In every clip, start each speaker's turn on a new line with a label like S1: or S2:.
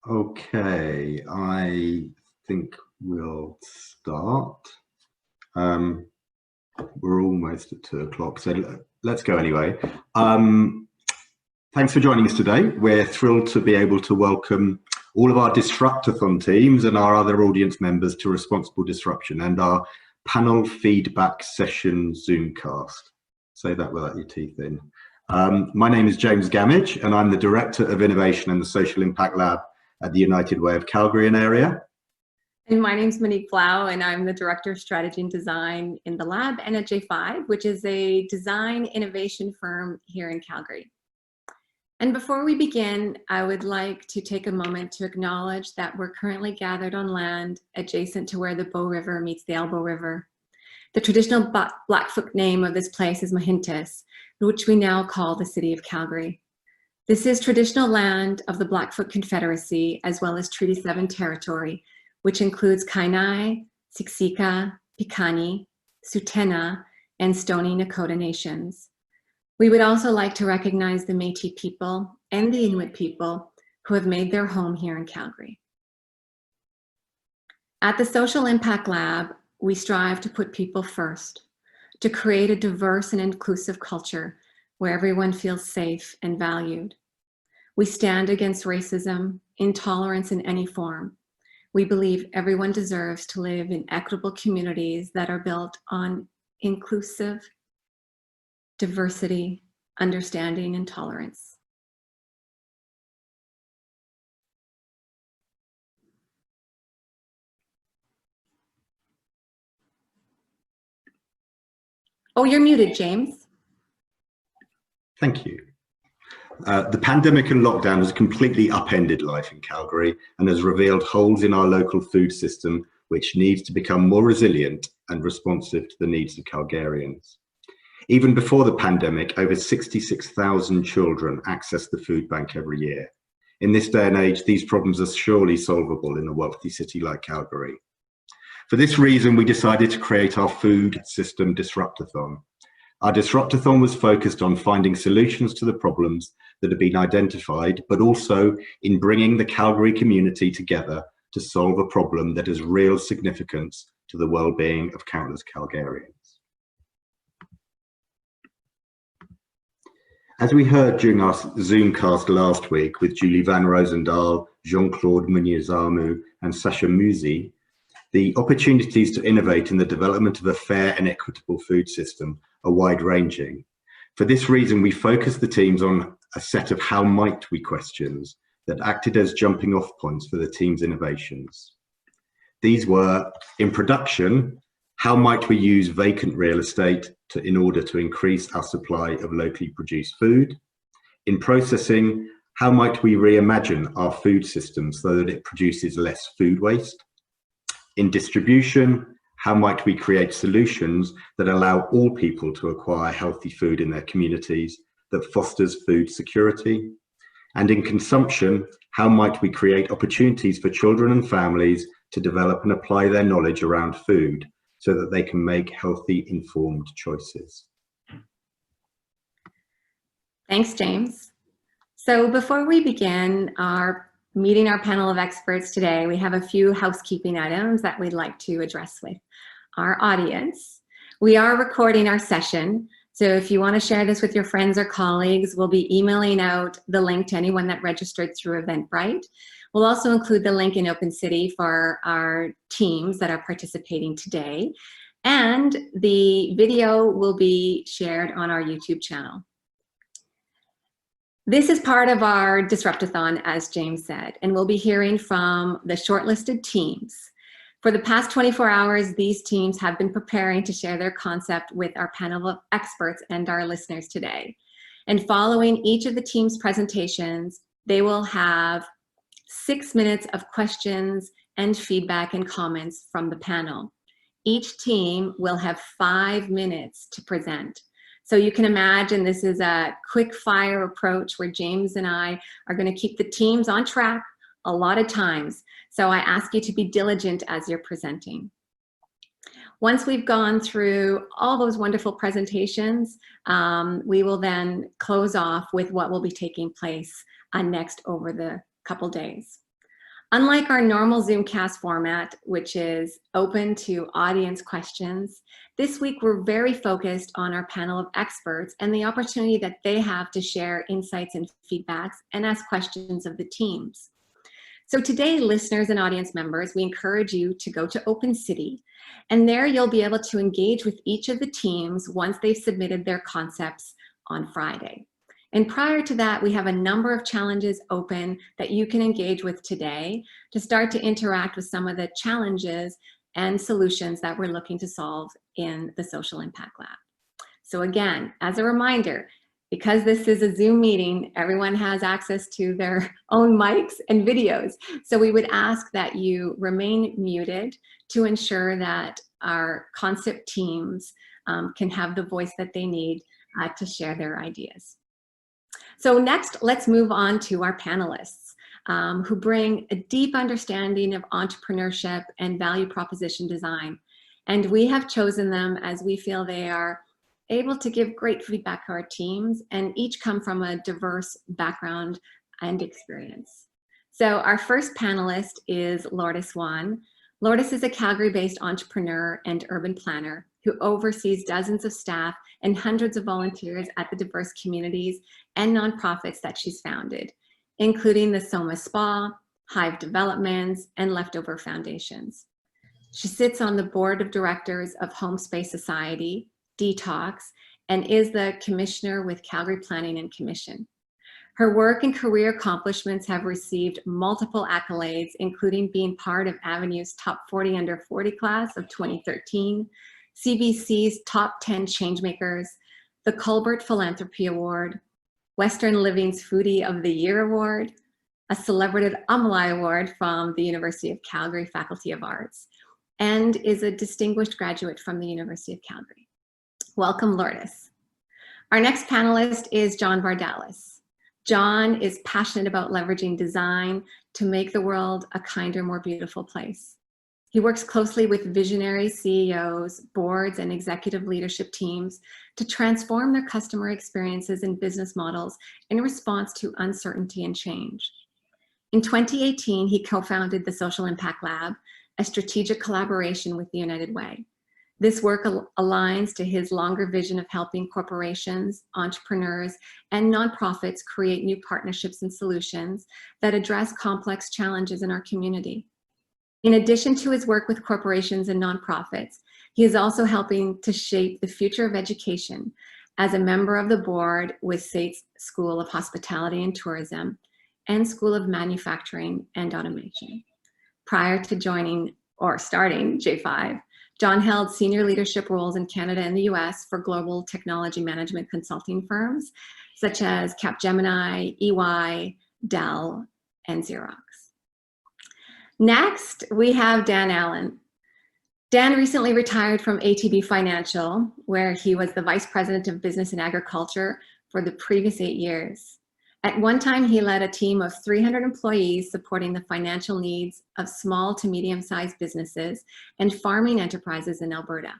S1: Okay, I think we'll start. We're almost at 2 o'clock, so let's go anyway. Thanks for joining us today. We're thrilled to be able to welcome all of our Disrupt-ATHON teams and our other audience members to Responsible Disruption and our panel feedback session Zoomcast. Say that without your teeth in. My name is James Gamage, and I'm the Director of Innovation and the Social Impact Lab at the United Way of Calgary and area.
S2: And my name's Monique Blau, and I'm the Director of Strategy and Design in the lab and at JFive, which is a design innovation firm here in Calgary. And before we begin, I would like to take a moment to acknowledge that we're currently gathered on land adjacent to where the Bow River meets the Elbow River. The traditional Blackfoot name of this place is Mahintis, which we now call the City of Calgary. This is traditional land of the Blackfoot Confederacy, as well as Treaty 7 territory, which includes Kainai, Siksika, Piikani, Tsuut'ina, and Stoney Nakoda nations. We would also like to recognize the Métis people and the Inuit people who have made their home here in Calgary. At the Social Impact Lab, we strive to put people first, to create a diverse and inclusive culture where everyone feels safe and valued. We stand against racism, intolerance in any form. We believe everyone deserves to live in equitable communities that are built on inclusive diversity, understanding, and tolerance. Oh, you're muted, James.
S1: Thank you. The pandemic and lockdown has completely upended life in Calgary and has revealed holes in our local food system, which needs to become more resilient and responsive to the needs of Calgarians. Even before the pandemic, over 66,000 children access the food bank every year. In this day and age, these problems are surely solvable in a wealthy city like Calgary. For this reason, we decided to create our food system Disrupt-ATHON. Our Disrupt-ATHON was focused on finding solutions to the problems that have been identified, but also in bringing the Calgary community together to solve a problem that has real significance to the well-being of countless Calgarians. As we heard during our Zoomcast last week with Julie Van Roosendaal, Jean-Claude Munyezamu, and Sasha Muzi, the opportunities to innovate in the development of a fair and equitable food system are wide-ranging. For this reason, we focused the teams on a set of how might we questions that acted as jumping off points for the team's innovations. These were, in production, how might we use vacant real estate in order to increase our supply of locally produced food? In processing, how might we reimagine our food system so that it produces less food waste? In distribution, how might we create solutions that allow all people to acquire healthy food in their communities that fosters food security? And in consumption, how might we create opportunities for children and families to develop and apply their knowledge around food so that they can make healthy, informed choices?
S2: Thanks, James. So before we begin meeting our panel of experts today, we have a few housekeeping items that we'd like to address with our audience. We are recording our session, so if you want to share this with your friends or colleagues, we'll be emailing out the link to anyone that registered through Eventbrite. We'll also include the link in OpenCity for our teams that are participating today, and the video will be shared on our YouTube channel. This is part of our Disrupt-ATHON, as James said, and we'll be hearing from the shortlisted teams. For the past 24 hours, these teams have been preparing to share their concept with our panel of experts and our listeners today. And following each of the team's presentations, they will have 6 minutes of questions and feedback and comments from the panel. Each team will have 5 minutes to present. So you can imagine this is a quick fire approach where James and I are going to keep the teams on track a lot of times. So I ask you to be diligent as you're presenting. Once we've gone through all those wonderful presentations, we will then close off with what will be taking place next over the couple days. Unlike our normal Zoomcast format, which is open to audience questions, this week we're very focused on our panel of experts and the opportunity that they have to share insights and feedbacks and ask questions of the teams. So today, listeners and audience members, we encourage you to go to OpenCity, and there you'll be able to engage with each of the teams once they've submitted their concepts on Friday. And prior to that, we have a number of challenges open that you can engage with today to start to interact with some of the challenges and solutions that we're looking to solve in the Social Impact Lab. So again, as a reminder, because this is a Zoom meeting, everyone has access to their own mics and videos. So we would ask that you remain muted to ensure that our concept teams can have the voice that they need to share their ideas. So next, let's move on to our panelists who bring a deep understanding of entrepreneurship and value proposition design. And we have chosen them as we feel they are able to give great feedback to our teams and each come from a diverse background and experience. So our first panelist is Lourdes Juan. Lourdes is a Calgary-based entrepreneur and urban planner who oversees dozens of staff and hundreds of volunteers at the diverse communities and nonprofits that she's founded, including the Soma Spa, Hive Developments, and Leftover Foundations. She sits on the board of directors of Home Space Society, Detox, and is the commissioner with Calgary Planning and Commission. Her work and career accomplishments have received multiple accolades, including being part of Avenue's Top 40 Under 40 class of 2013, CBC's Top 10 Changemakers, the Colbert Philanthropy Award, Western Living's Foodie of the Year Award, a celebrated Amelie Award from the University of Calgary Faculty of Arts, and is a distinguished graduate from the University of Calgary. Welcome, Lourdes. Our next panelist is John Vardalos. John is passionate about leveraging design to make the world a kinder, more beautiful place. He works closely with visionary CEOs, boards, and executive leadership teams to transform their customer experiences and business models in response to uncertainty and change. In 2018, he co-founded the Social Impact Lab, a strategic collaboration with the United Way. This work aligns to his longer vision of helping corporations, entrepreneurs, and nonprofits create new partnerships and solutions that address complex challenges in our community. In addition to his work with corporations and nonprofits, he is also helping to shape the future of education as a member of the board with SAIT's School of Hospitality and Tourism and School of Manufacturing and Automation. Prior to joining or starting JFive, John held senior leadership roles in Canada and the US for global technology management consulting firms, such as Capgemini, EY, Dell, and Xerox. Next, we have Dan Allen. Dan recently retired from ATB Financial, where he was the Vice President of Business and Agriculture for the previous 8 years. At one time, he led a team of 300 employees supporting the financial needs of small to medium-sized businesses and farming enterprises in Alberta.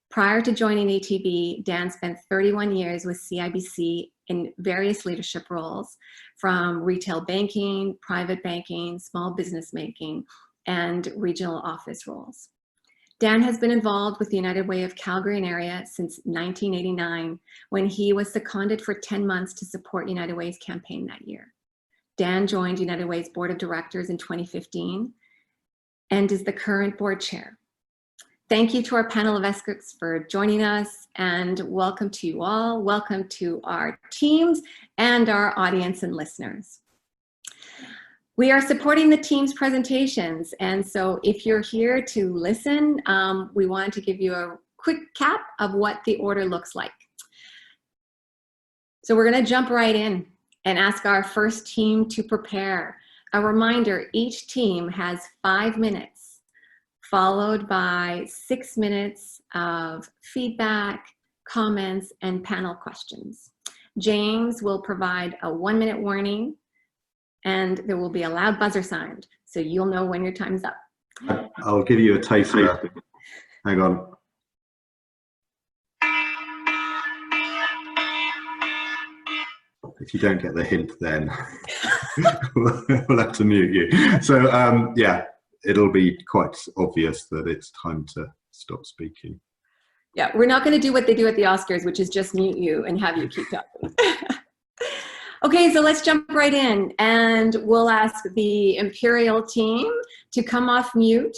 S2: Prior to joining ATB, Dan spent 31 years with CIBC in various leadership roles, from retail banking, private banking, small business banking, and regional office roles. Dan has been involved with the United Way of Calgary and area since 1989, when he was seconded for 10 months to support United Way's campaign that year. Dan joined United Way's board of directors in 2015 and is the current board chair. Thank you to our panel of experts for joining us, and welcome to you all. Welcome to our teams and our audience and listeners. We are supporting the team's presentations, and so if you're here to listen, we wanted to give you a quick cap of what the order looks like. So we're going to jump right in and ask our first team to prepare. A reminder, each team has 5 minutes, followed by 6 minutes of feedback, comments, and panel questions. James will provide a 1-minute warning, and there will be a loud buzzer sound, so you'll know when your time's up.
S1: I'll give you a taster. Hang on. If you don't get the hint, then we'll have to mute you. So yeah, it'll be quite obvious that it's time to stop speaking.
S2: Yeah, we're not going to do what they do at the Oscars, which is just mute you and have you keep talking. Okay, so let's jump right in, and we'll ask the Imperial team to come off mute,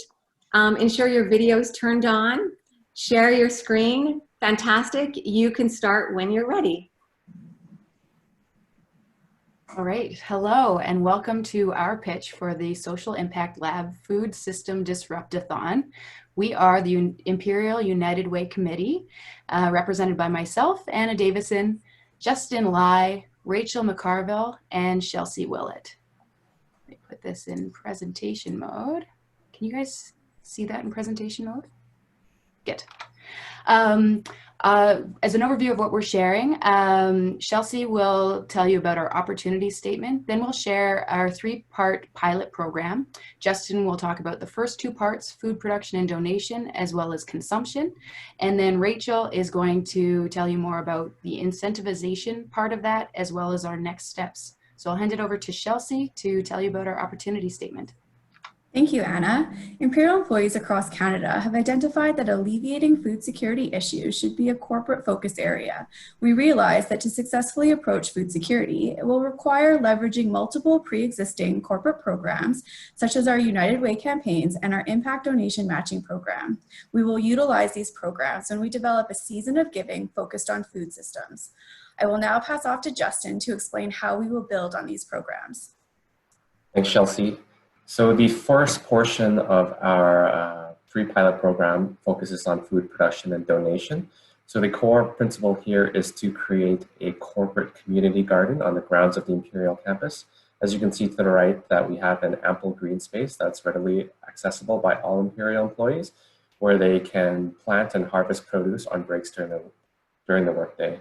S2: ensure your video's turned on, share your screen. Fantastic. You can start when you're ready.
S3: All right, hello and welcome to our pitch for the Social Impact Lab Food System Disrupt-ATHON. We are the Imperial United Way Committee, represented by myself, Anna Davison, Justin Lai, Rachel McCarville, and Chelsea Willett. Let me put this in presentation mode. Can you guys see that in presentation mode? Good. As an overview of what we're sharing, Chelsea will tell you about our opportunity statement. Then we'll share our 3-part pilot program. Justin will talk about the first 2 parts, food production and donation, as well as consumption. And then Rachel is going to tell you more about the incentivization part of that, as well as our next steps. So I'll hand it over to Chelsea to tell you about our opportunity statement.
S4: Thank you, Anna. Imperial employees across Canada have identified that alleviating food security issues should be a corporate focus area. We realize that to successfully approach food security, it will require leveraging multiple pre-existing corporate programs, such as our United Way campaigns and our Impact Donation Matching Program. We will utilize these programs when we develop a season of giving focused on food systems. I will now pass off to Justin to explain how we will build on these programs.
S5: Thanks, Chelsea. So the first portion of our 3 pilot program focuses on food production and donation. So the core principle here is to create a corporate community garden on the grounds of the Imperial campus. As you can see to the right, that we have an ample green space that's readily accessible by all Imperial employees, where they can plant and harvest produce on breaks during the workday.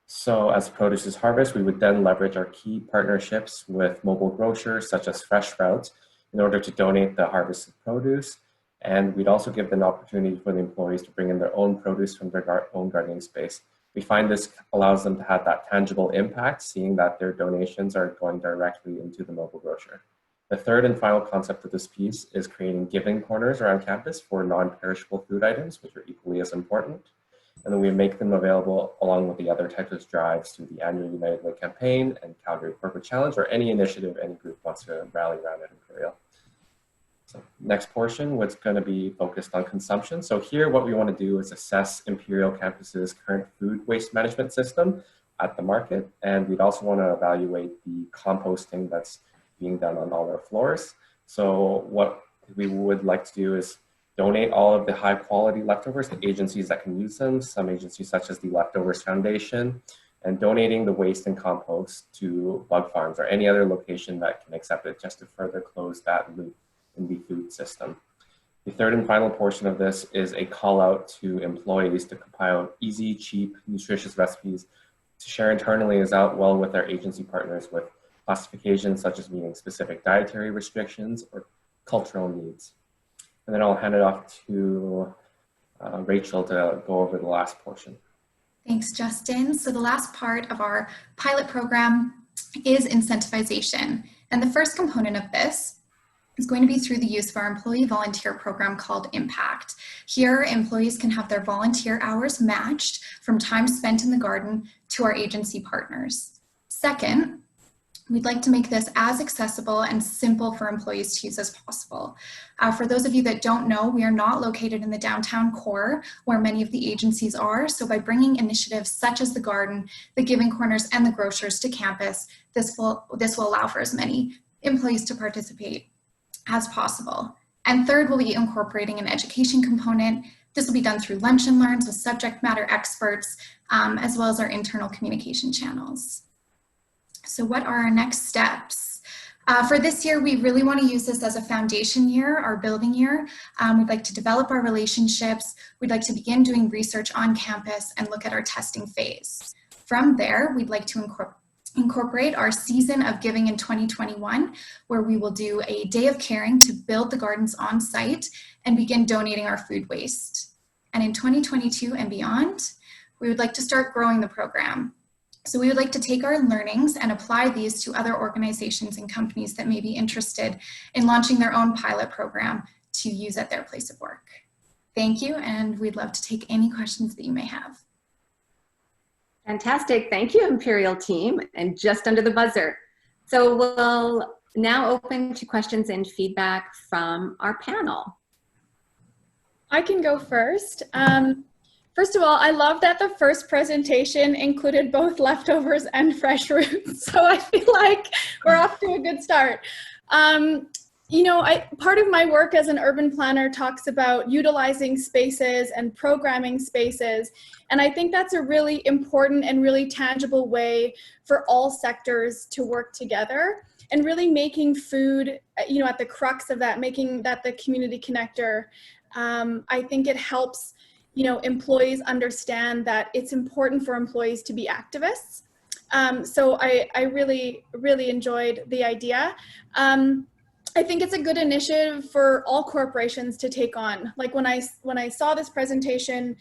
S5: So as produce is harvested, we would then leverage our key partnerships with mobile grocers such as Fresh Routes in order to donate the harvested produce. And we'd also give an opportunity for the employees to bring in their own produce from their own gardening space. We find this allows them to have that tangible impact, seeing that their donations are going directly into the mobile grocer. The third and final concept of this piece is creating giving corners around campus for non-perishable food items, which are equally as important. And then we make them available along with the other types of drives through the annual United Way campaign and Calgary Corporate Challenge, or any initiative any group wants to rally around at Imperial. So next portion, what's going to be focused on consumption. So here, what we want to do is assess Imperial Campus's current food waste management system at the market. And we'd also want to evaluate the composting that's being done on all our floors. So what we would like to do is donate all of the high quality leftovers to agencies that can use them, some agencies such as the Leftovers Foundation, and donating the waste and compost to bug farms or any other location that can accept it, just to further close that loop in the food system. The third and final portion of this is a call out to employees to compile easy, cheap, nutritious recipes to share internally as well with our agency partners with classifications such as meeting specific dietary restrictions or cultural needs. And then I'll hand it off to Rachel to go over the last portion.
S6: Thanks, Justin. So the last part of our pilot program is incentivization. And the first component of this is going to be through the use of our employee volunteer program called Impact. Here, employees can have their volunteer hours matched from time spent in the garden to our agency partners. Second, we'd like to make this as accessible and simple for employees to use as possible. For those of you that don't know, we are not located in the downtown core where many of the agencies are. So by bringing initiatives such as the garden, the giving corners, and the grocers to campus, this will allow for as many employees to participate as possible. And third, we'll be incorporating an education component. This will be done through lunch and learns with subject matter experts, as well as our internal communication channels. So what are our next steps? For this year, we really want to use this as a foundation year, our building year. We'd like to develop our relationships. We'd like to begin doing research on campus and look at our testing phase. From there, we'd like to incorporate our season of giving in 2021, where we will do a day of caring to build the gardens on site and begin donating our food waste. And in 2022 and beyond, we would like to start growing the program. So we would like to take our learnings and apply these to other organizations and companies that may be interested in launching their own pilot program to use at their place of work. Thank you, and we'd love to take any questions that you may have.
S2: Fantastic. Thank you, Imperial team. And just under the buzzer. So we'll now open to questions and feedback from our panel.
S7: I can go first. First of all, I love that the first presentation included both leftovers and fresh roots. So I feel like we're off to a good start. You know, part of my work as an urban planner talks about utilizing spaces and programming spaces. And I think that's a really important and really tangible way for all sectors to work together and really making food, you know, at the crux of that, making that the community connector. I think it helps, you know, employees understand that it's important for employees to be activists. So I really, really enjoyed the idea. I think it's a good initiative for all corporations to take on. Like when I saw this presentation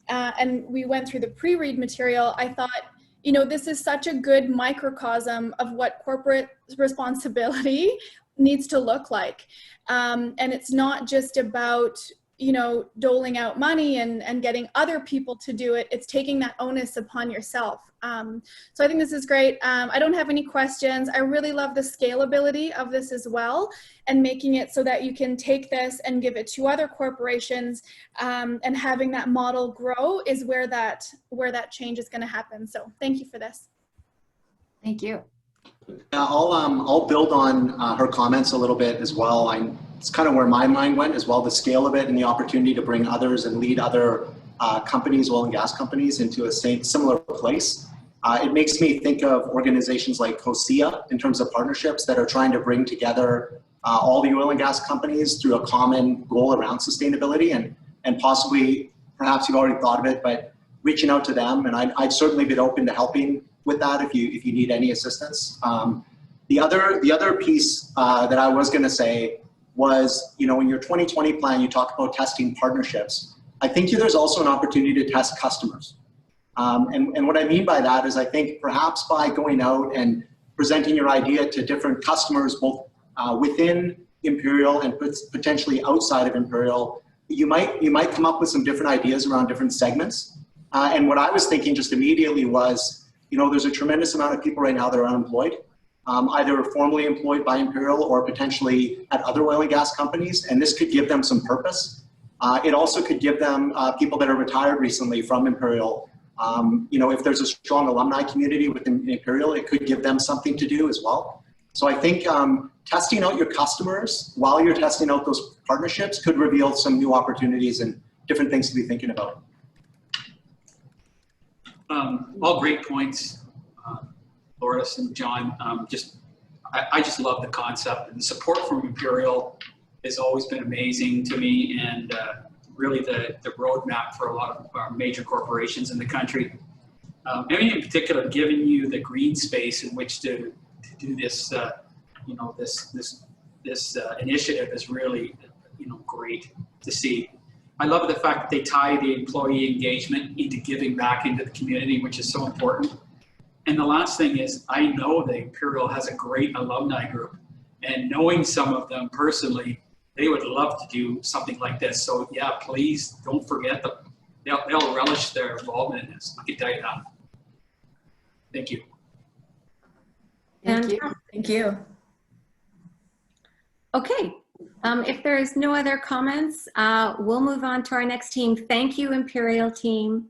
S7: and we went through the pre-read material, I thought, you know, this is such a good microcosm of what corporate responsibility needs to look like. And it's not just about, you know, doling out money and getting other people to do it. It's taking that onus upon yourself. So I think this is great. I don't have any questions. I really love the scalability of this as well, and making it so that you can take this and give it to other corporations, and having that model grow is where that change is going to happen. So thank you for this.
S3: Thank you.
S8: I'll build on her comments a little bit as well. It's kind of where my mind went as well, the scale of it and the opportunity to bring others and lead other companies, oil and gas companies, into a similar place. It makes me think of organizations like COSIA in terms of partnerships that are trying to bring together all the oil and gas companies through a common goal around sustainability, and possibly, perhaps you've already thought of it, but reaching out to them, and I'd certainly be open to helping with that if you need any assistance. The other piece that I was going to say was, you know, in your 2020 plan, you talk about testing partnerships. I think there's also an opportunity to test customers. And what I mean by that is I think perhaps by going out and presenting your idea to different customers, both within Imperial and potentially outside of Imperial, you might come up with some different ideas around different segments. And what I was thinking just immediately was, you know, there's a tremendous amount of people right now that are unemployed, either formally employed by Imperial or potentially at other oil and gas companies, and this could give them some purpose. It also could give them people that are retired recently from Imperial. You know, if there's a strong alumni community within Imperial, it could give them something to do as well. So I think testing out your customers while you're testing out those partnerships could reveal some new opportunities and different things to be thinking about.
S9: All great points, Lourdes and John. I just love the concept, and the support from Imperial has always been amazing to me, and really the roadmap for a lot of our major corporations in the country. I mean, in particular, giving you the green space in which to do this, you know, this initiative is really, you know, great to see. I love the fact that they tie the employee engagement into giving back into the community, which is so important. And the last thing is, I know that Imperial has a great alumni group, and knowing some of them personally, they would love to do something like this. So yeah, please don't forget them. They'll relish their involvement in this. I can tell you that. Thank you.
S3: Thank you.
S4: Thank you.
S2: Okay, if there is no other comments, we'll move on to our next team. Thank you, Imperial team.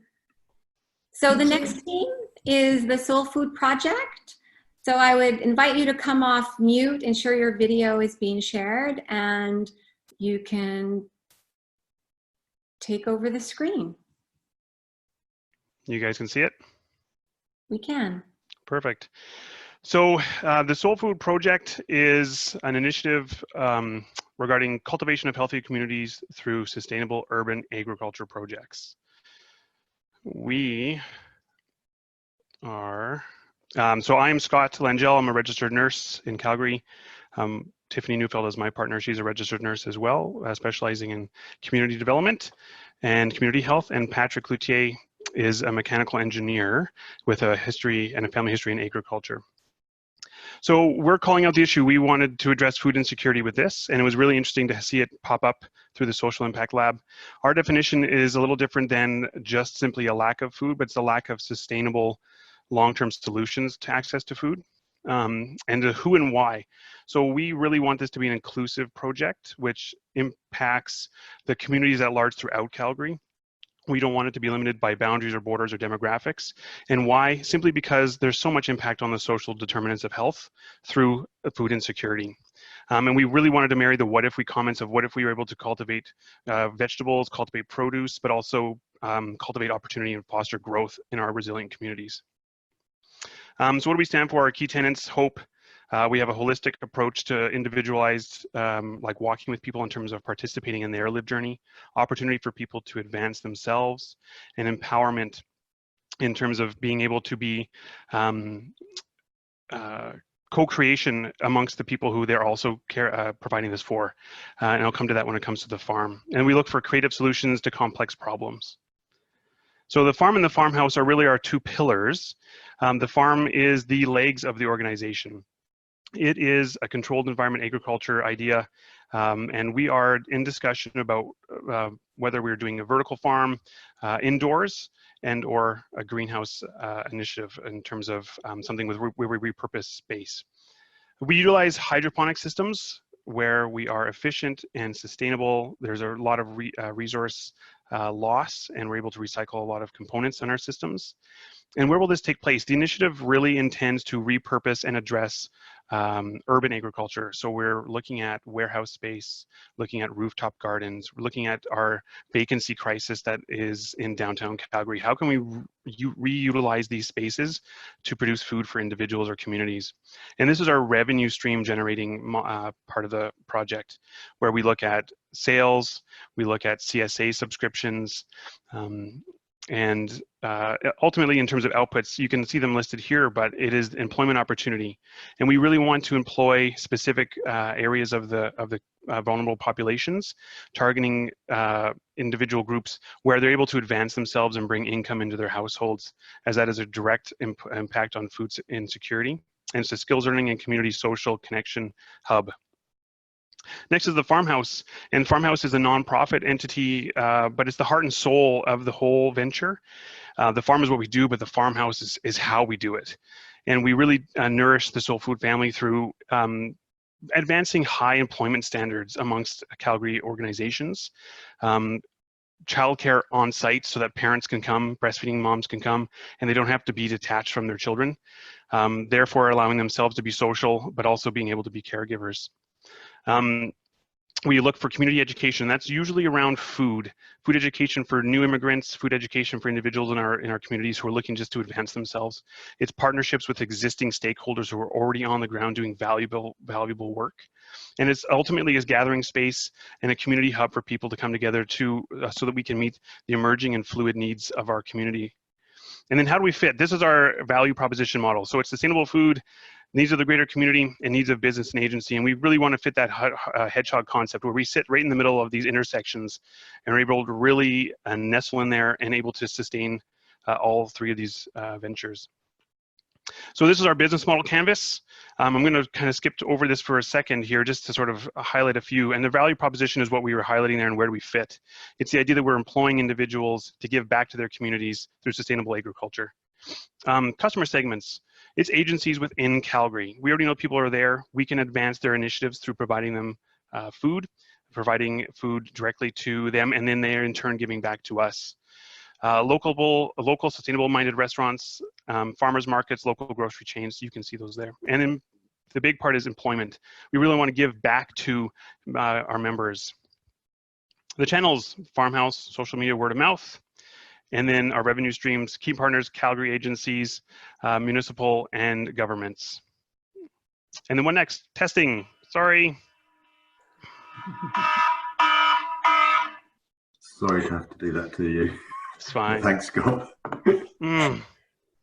S2: So the next team is the Soul Food Project. So I would invite you to come off mute, ensure your video is being shared, and you can take over the screen.
S10: You guys can see it?
S2: We can.
S10: Perfect. So the Soul Food Project is an initiative regarding cultivation of healthy communities through sustainable urban agriculture projects. We are, so I'm Scott Langell. I'm a registered nurse in Calgary. Tiffany Neufeld is my partner. She's a registered nurse as well, specializing in community development and community health. And Patrick Loutier is a mechanical engineer with a history and a family history in agriculture. So we're calling out the issue. We wanted to address food insecurity with this, and it was really interesting to see it pop up through the Social Impact Lab. Our definition is a little different than just simply a lack of food, but it's a lack of sustainable long-term solutions to access to food, and the who and why. So we really want this to be an inclusive project, which impacts the communities at large throughout Calgary. We don't want it to be limited by boundaries or borders or demographics. And why? Simply because there's so much impact on the social determinants of health through food insecurity. And we really wanted to marry the what if we comments of what if we were able to cultivate vegetables, cultivate produce, but also cultivate opportunity and foster growth in our resilient communities. So what do we stand for? Our key tenets: hope. We have a holistic approach to individualized, like walking with people in terms of participating in their lived journey, opportunity for people to advance themselves, and empowerment in terms of being able to be co-creation amongst the people who they're also providing this for. And I'll come to that when it comes to the farm. And we look for creative solutions to complex problems. So the farm and the farmhouse are really our two pillars. The farm is the legs of the organization. It is a controlled environment agriculture idea, and we are in discussion about whether we're doing a vertical farm indoors and or a greenhouse initiative in terms of something where we repurpose space. We utilize hydroponic systems where we are efficient and sustainable. There's a lot of resource loss, and we're able to recycle a lot of components in our systems. And where will this take place? The initiative really intends to repurpose and address urban agriculture. So we're looking at warehouse space, looking at rooftop gardens, we're looking at our vacancy crisis that is in downtown Calgary. How can we reutilize these spaces to produce food for individuals or communities? And this is our revenue stream generating part of the project, where we look at sales, we look at CSA subscriptions, and ultimately in terms of outputs, you can see them listed here, but it is employment opportunity. And we really want to employ specific areas of the vulnerable populations, targeting individual groups where they're able to advance themselves and bring income into their households, as that is a direct impact on food insecurity. And it's a skills learning and community social connection hub. Next is the farmhouse, and farmhouse is a nonprofit entity, but it's the heart and soul of the whole venture. The farm is what we do, but the farmhouse is how we do it. And we really nourish the soul food family through advancing high employment standards amongst Calgary organizations, childcare on site so that parents can come, breastfeeding moms can come, and they don't have to be detached from their children, therefore allowing themselves to be social, but also being able to be caregivers. We look for community education. That's usually around food education for new immigrants, food education for individuals in our communities who are looking just to advance themselves. It's partnerships with existing stakeholders who are already on the ground doing valuable work. And it's ultimately is gathering space and a community hub for people to come together to so that we can meet the emerging and fluid needs of our community. And then how do we fit? This is our value proposition model. So it's sustainable food, needs of the greater community, and needs of business and agency. And we really want to fit that hedgehog concept where we sit right in the middle of these intersections and are able to really nestle in there and able to sustain all three of these ventures. So this is our business model canvas. I'm going to kind of skip over this for a second here just to sort of highlight a few. And the value proposition is what we were highlighting there and where do we fit. It's the idea that we're employing individuals to give back to their communities through sustainable agriculture. Customer segments. It's agencies within Calgary. We already know people are there. We can advance their initiatives through providing them providing food directly to them, and then they're in turn giving back to us. Local sustainable-minded restaurants, farmers markets, local grocery chains, you can see those there. And then the big part is employment. We really want to give back to our members. The channels, farmhouse, social media, word of mouth, and then our revenue streams, key partners, Calgary agencies, municipal and governments. And then what next? Testing, sorry.
S1: Sorry to have to do that to you.
S10: It's fine.
S1: Thanks, Scott.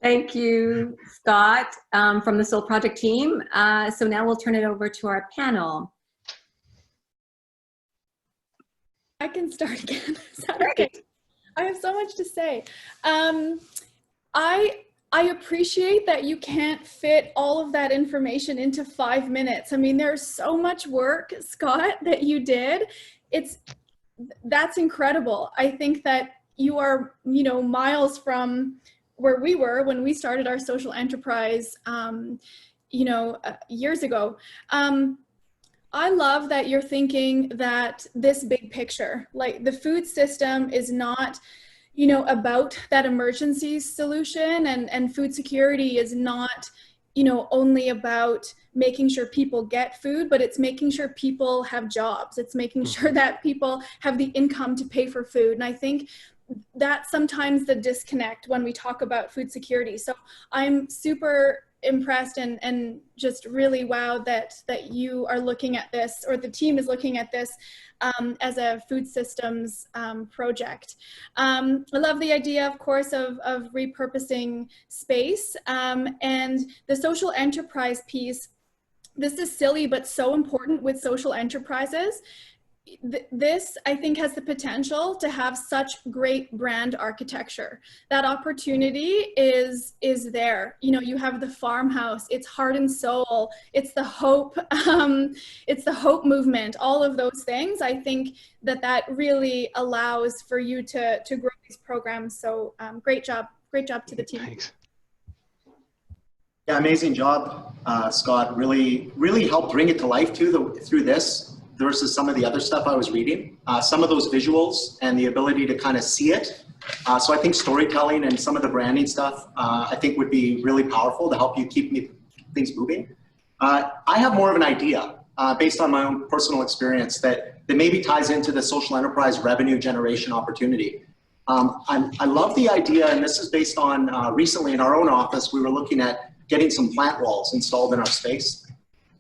S2: Thank you, Scott, from the Soul Project team. So now we'll turn it over to our panel.
S7: I can start again. Is that okay? I have so much to say. I appreciate that you can't fit all of that information into 5 minutes. I mean, there's so much work, Scott, that you did. That's incredible. I think that you are, miles from where we were when we started our social enterprise, years ago. I love that you're thinking that this big picture, like the food system is not, about that emergency solution, and food security is not, only about making sure people get food, but it's making sure people have jobs. It's making sure that people have the income to pay for food. And I think that's sometimes the disconnect when we talk about food security. So I'm super impressed and just really wowed that you are looking at this, or the team is looking at this as a food systems project. I love the idea, of course, of repurposing space, and the social enterprise piece. This is silly, but so important with social enterprises. This, I think, has the potential to have such great brand architecture. That opportunity is there. You have the farmhouse, it's heart and soul, it's the hope, it's the hope movement, all of those things. I think that really allows for you to grow these programs. So great job to the team.
S10: Thanks.
S8: Yeah, amazing job, Scott. Really helped bring it to life too through this versus some of the other stuff I was reading. Some of those visuals and the ability to kind of see it. So I think storytelling and some of the branding stuff, I think would be really powerful to help you keep things moving. I have more of an idea based on my own personal experience that maybe ties into the social enterprise revenue generation opportunity. I love the idea, and this is based on recently in our own office, we were looking at getting some plant walls installed in our space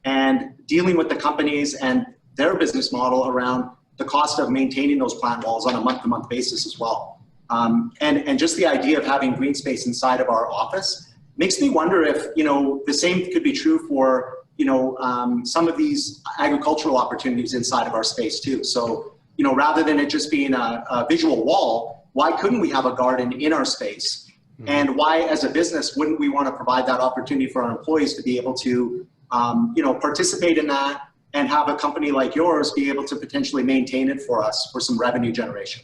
S8: and dealing with the companies and their business model around the cost of maintaining those plant walls on a month-to-month basis as well. And just the idea of having green space inside of our office makes me wonder if, the same could be true for, some of these agricultural opportunities inside of our space too. So, rather than it just being a visual wall, why couldn't we have a garden in our space? And why, as a business, wouldn't we want to provide that opportunity for our employees to be able to, participate in that and have a company like yours be able to potentially maintain it for us for some revenue generation?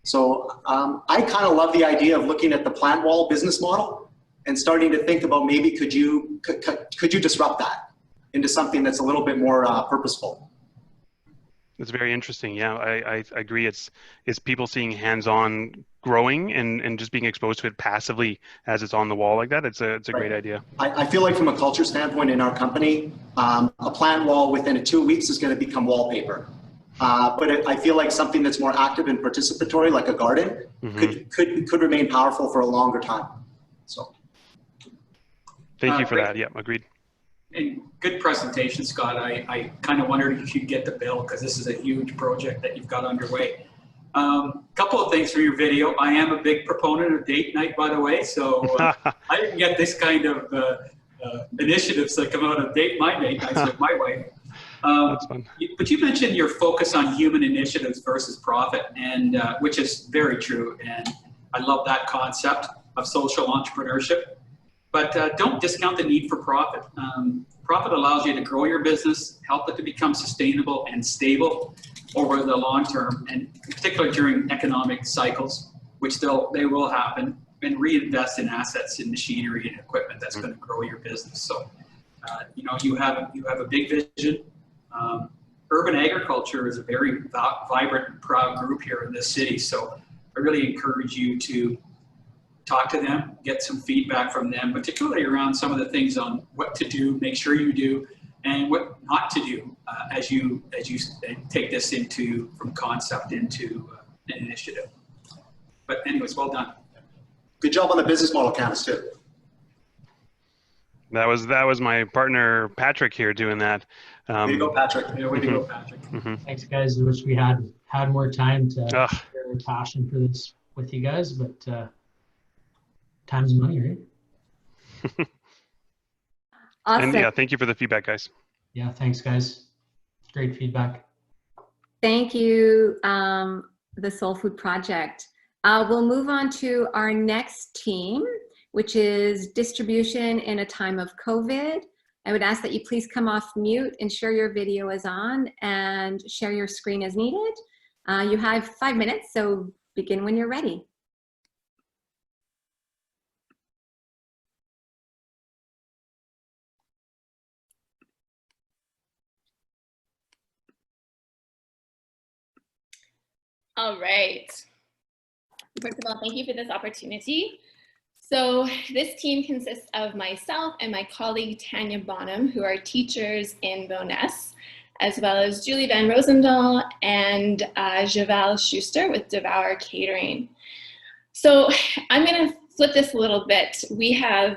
S8: So I kind of love the idea of looking at the plant wall business model and starting to think about maybe could you disrupt that into something that's a little bit more purposeful.
S10: It's very interesting. Yeah, I agree. It's people seeing hands-on growing and just being exposed to it passively as it's on the wall like that. It's a great idea.
S8: I feel like from a culture standpoint in our company, a plant wall within 2 weeks is going to become wallpaper. But I feel like something that's more active and participatory, like a garden, could remain powerful for a longer time. So,
S10: thank you for that. Yeah, agreed.
S9: And good presentation, Scott. I kind of wondered if you'd get the bill because this is a huge project that you've got underway. Couple of things from your video. I am a big proponent of date night, by the way, so I didn't get this kind of initiatives that come out of my date nights with my wife.
S10: That's fun.
S9: But you mentioned your focus on human initiatives versus profit, and which is very true. And I love that concept of social entrepreneurship. But don't discount the need for profit. Profit allows you to grow your business, help it to become sustainable and stable over the long term, and particularly during economic cycles, which they will happen, and reinvest in assets and machinery and equipment that's going to grow your business. So, you have a big vision. Urban agriculture is a very vibrant and proud group here in this city. So I really encourage you to talk to them, get some feedback from them, particularly around some of the things on what to do, make sure you do, and what not to do as you take this from concept into an initiative. But anyways, well done.
S8: Good job on the business model canvas too.
S10: That was my partner Patrick here doing that.
S8: Way to go, Patrick.
S9: Yeah, way to go, Patrick.
S11: Thanks, guys. I wish we had more time to share our passion for this with you guys, but time's money, right?
S2: Awesome.
S10: And yeah, thank you for the feedback, guys.
S11: Yeah, thanks, guys. Great feedback.
S2: Thank you, the Soul Food Project. We'll move on to our next team, which is distribution in a time of COVID. I would ask that you please come off mute, ensure your video is on, and share your screen as needed. You have 5 minutes, so begin when you're ready.
S12: All right. First of all, thank you for this opportunity. So this team consists of myself and my colleague Tanya Bonham, who are teachers in Boness, as well as Julie Van Rosendahl and Javal Schuster with Devour Catering. So I'm going to flip this a little bit. We have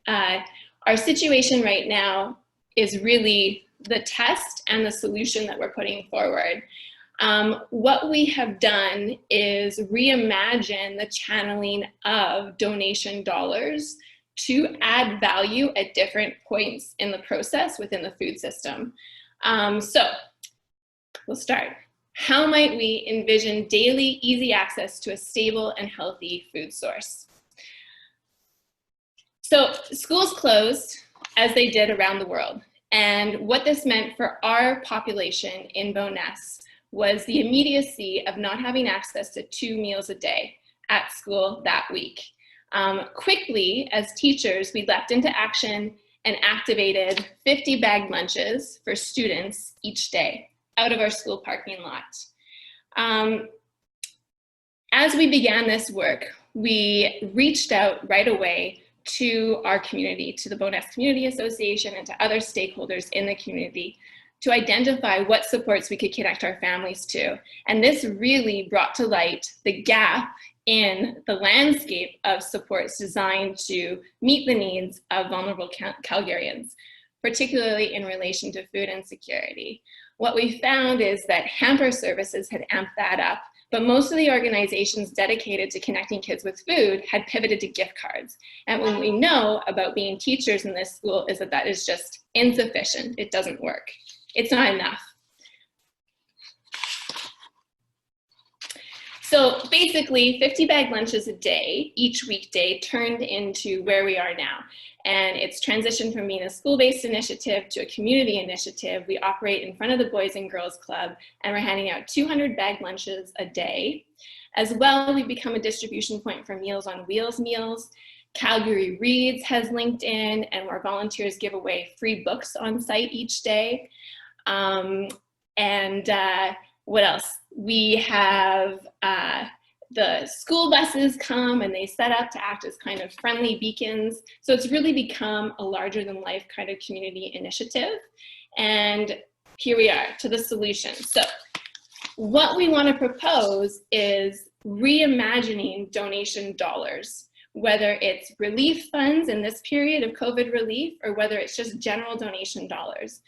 S12: our situation right now is really the test and the solution that we're putting forward. What we have done is reimagine the channeling of donation dollars to add value at different points in the process within the food system. So we'll start. How might we envision daily, easy access to a stable and healthy food source? So schools closed, as they did around the world. And what this meant for our population in Boness was the immediacy of not having access to 2 meals a day at school that week. Quickly, as teachers, we leapt into action and activated 50 bagged lunches for students each day out of our school parking lot. As we began this work, we reached out right away to our community, to the Boness Community Association and to other stakeholders in the community to identify what supports we could connect our families to. And this really brought to light the gap in the landscape of supports designed to meet the needs of vulnerable Calgarians, particularly in relation to food insecurity. What we found is that hamper services had amped that up, but most of the organizations dedicated to connecting kids with food had pivoted to gift cards. And what we know about being teachers in this school is that that is just insufficient. It doesn't work. It's not enough. So basically 50 bag lunches a day, each weekday, turned into where we are now. And it's transitioned from being a school-based initiative to a community initiative. We operate in front of the Boys and Girls Club, and we're handing out 200 bag lunches a day. As well, we've become a distribution point for Meals on Wheels meals. Calgary Reads has linked in, and where volunteers give away free books on site each day. What else? We have the school buses come and they set up to act as kind of friendly beacons. So it's really become a larger than life kind of community initiative. And here we are to the solution. So what we want to propose is reimagining donation dollars, whether it's relief funds in this period of COVID relief or whether it's just general donation dollars.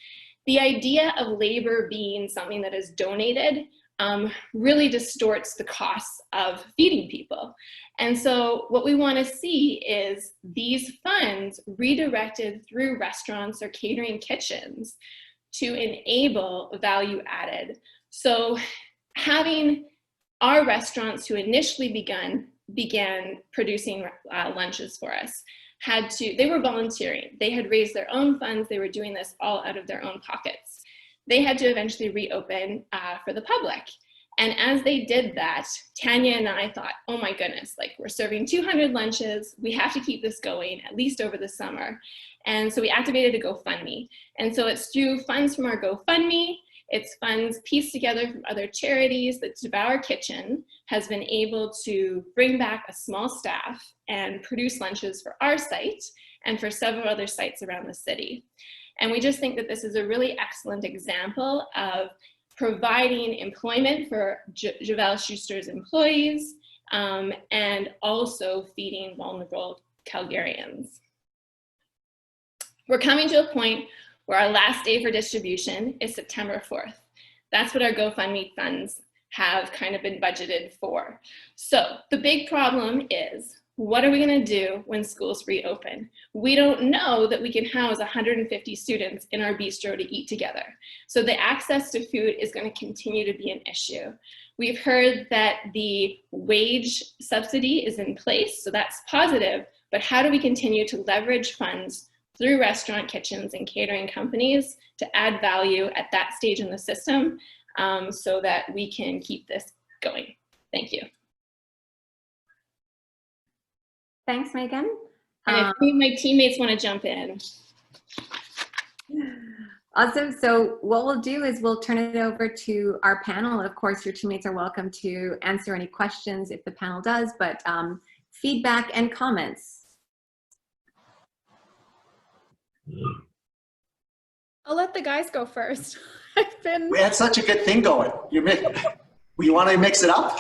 S12: The idea of labor being something that is donated really distorts the costs of feeding people. And so what we want to see is these funds redirected through restaurants or catering kitchens to enable value added. So having our restaurants who initially began producing lunches for us they were volunteering. They had raised their own funds. They were doing this all out of their own pockets. They had to eventually reopen for the public. And as they did that, Tanya and I thought, oh my goodness, like we're serving 200 lunches. We have to keep this going at least over the summer. And so we activated a GoFundMe. And so it's through funds from our GoFundMe. It's funds pieced together from other charities that Devour Kitchen has been able to bring back a small staff and produce lunches for our site and for several other sites around the city. And we just think that this is a really excellent example of providing employment for Javal Schuster's employees and also feeding vulnerable Calgarians. We're coming to a point where our last day for distribution is September 4th. That's what our GoFundMe funds have kind of been budgeted for. So the big problem is What are we going to do when schools reopen? We don't know that we can house 150 students in our bistro to eat together. So the access to food is going to continue to be an issue. We've heard that the wage subsidy is in place, so that's positive, but how do we continue to leverage funds through restaurant kitchens and catering companies to add value at that stage in the system so that we can keep this going? Thank you.
S2: Thanks, Megan.
S12: And if any of my teammates want to jump in.
S2: Awesome. So what we'll do is we'll turn it over to our panel. Of course, your teammates are welcome to answer any questions if the panel does, but feedback and comments.
S7: I'll let the guys go first.
S8: We had such a good thing going. You want to mix it up?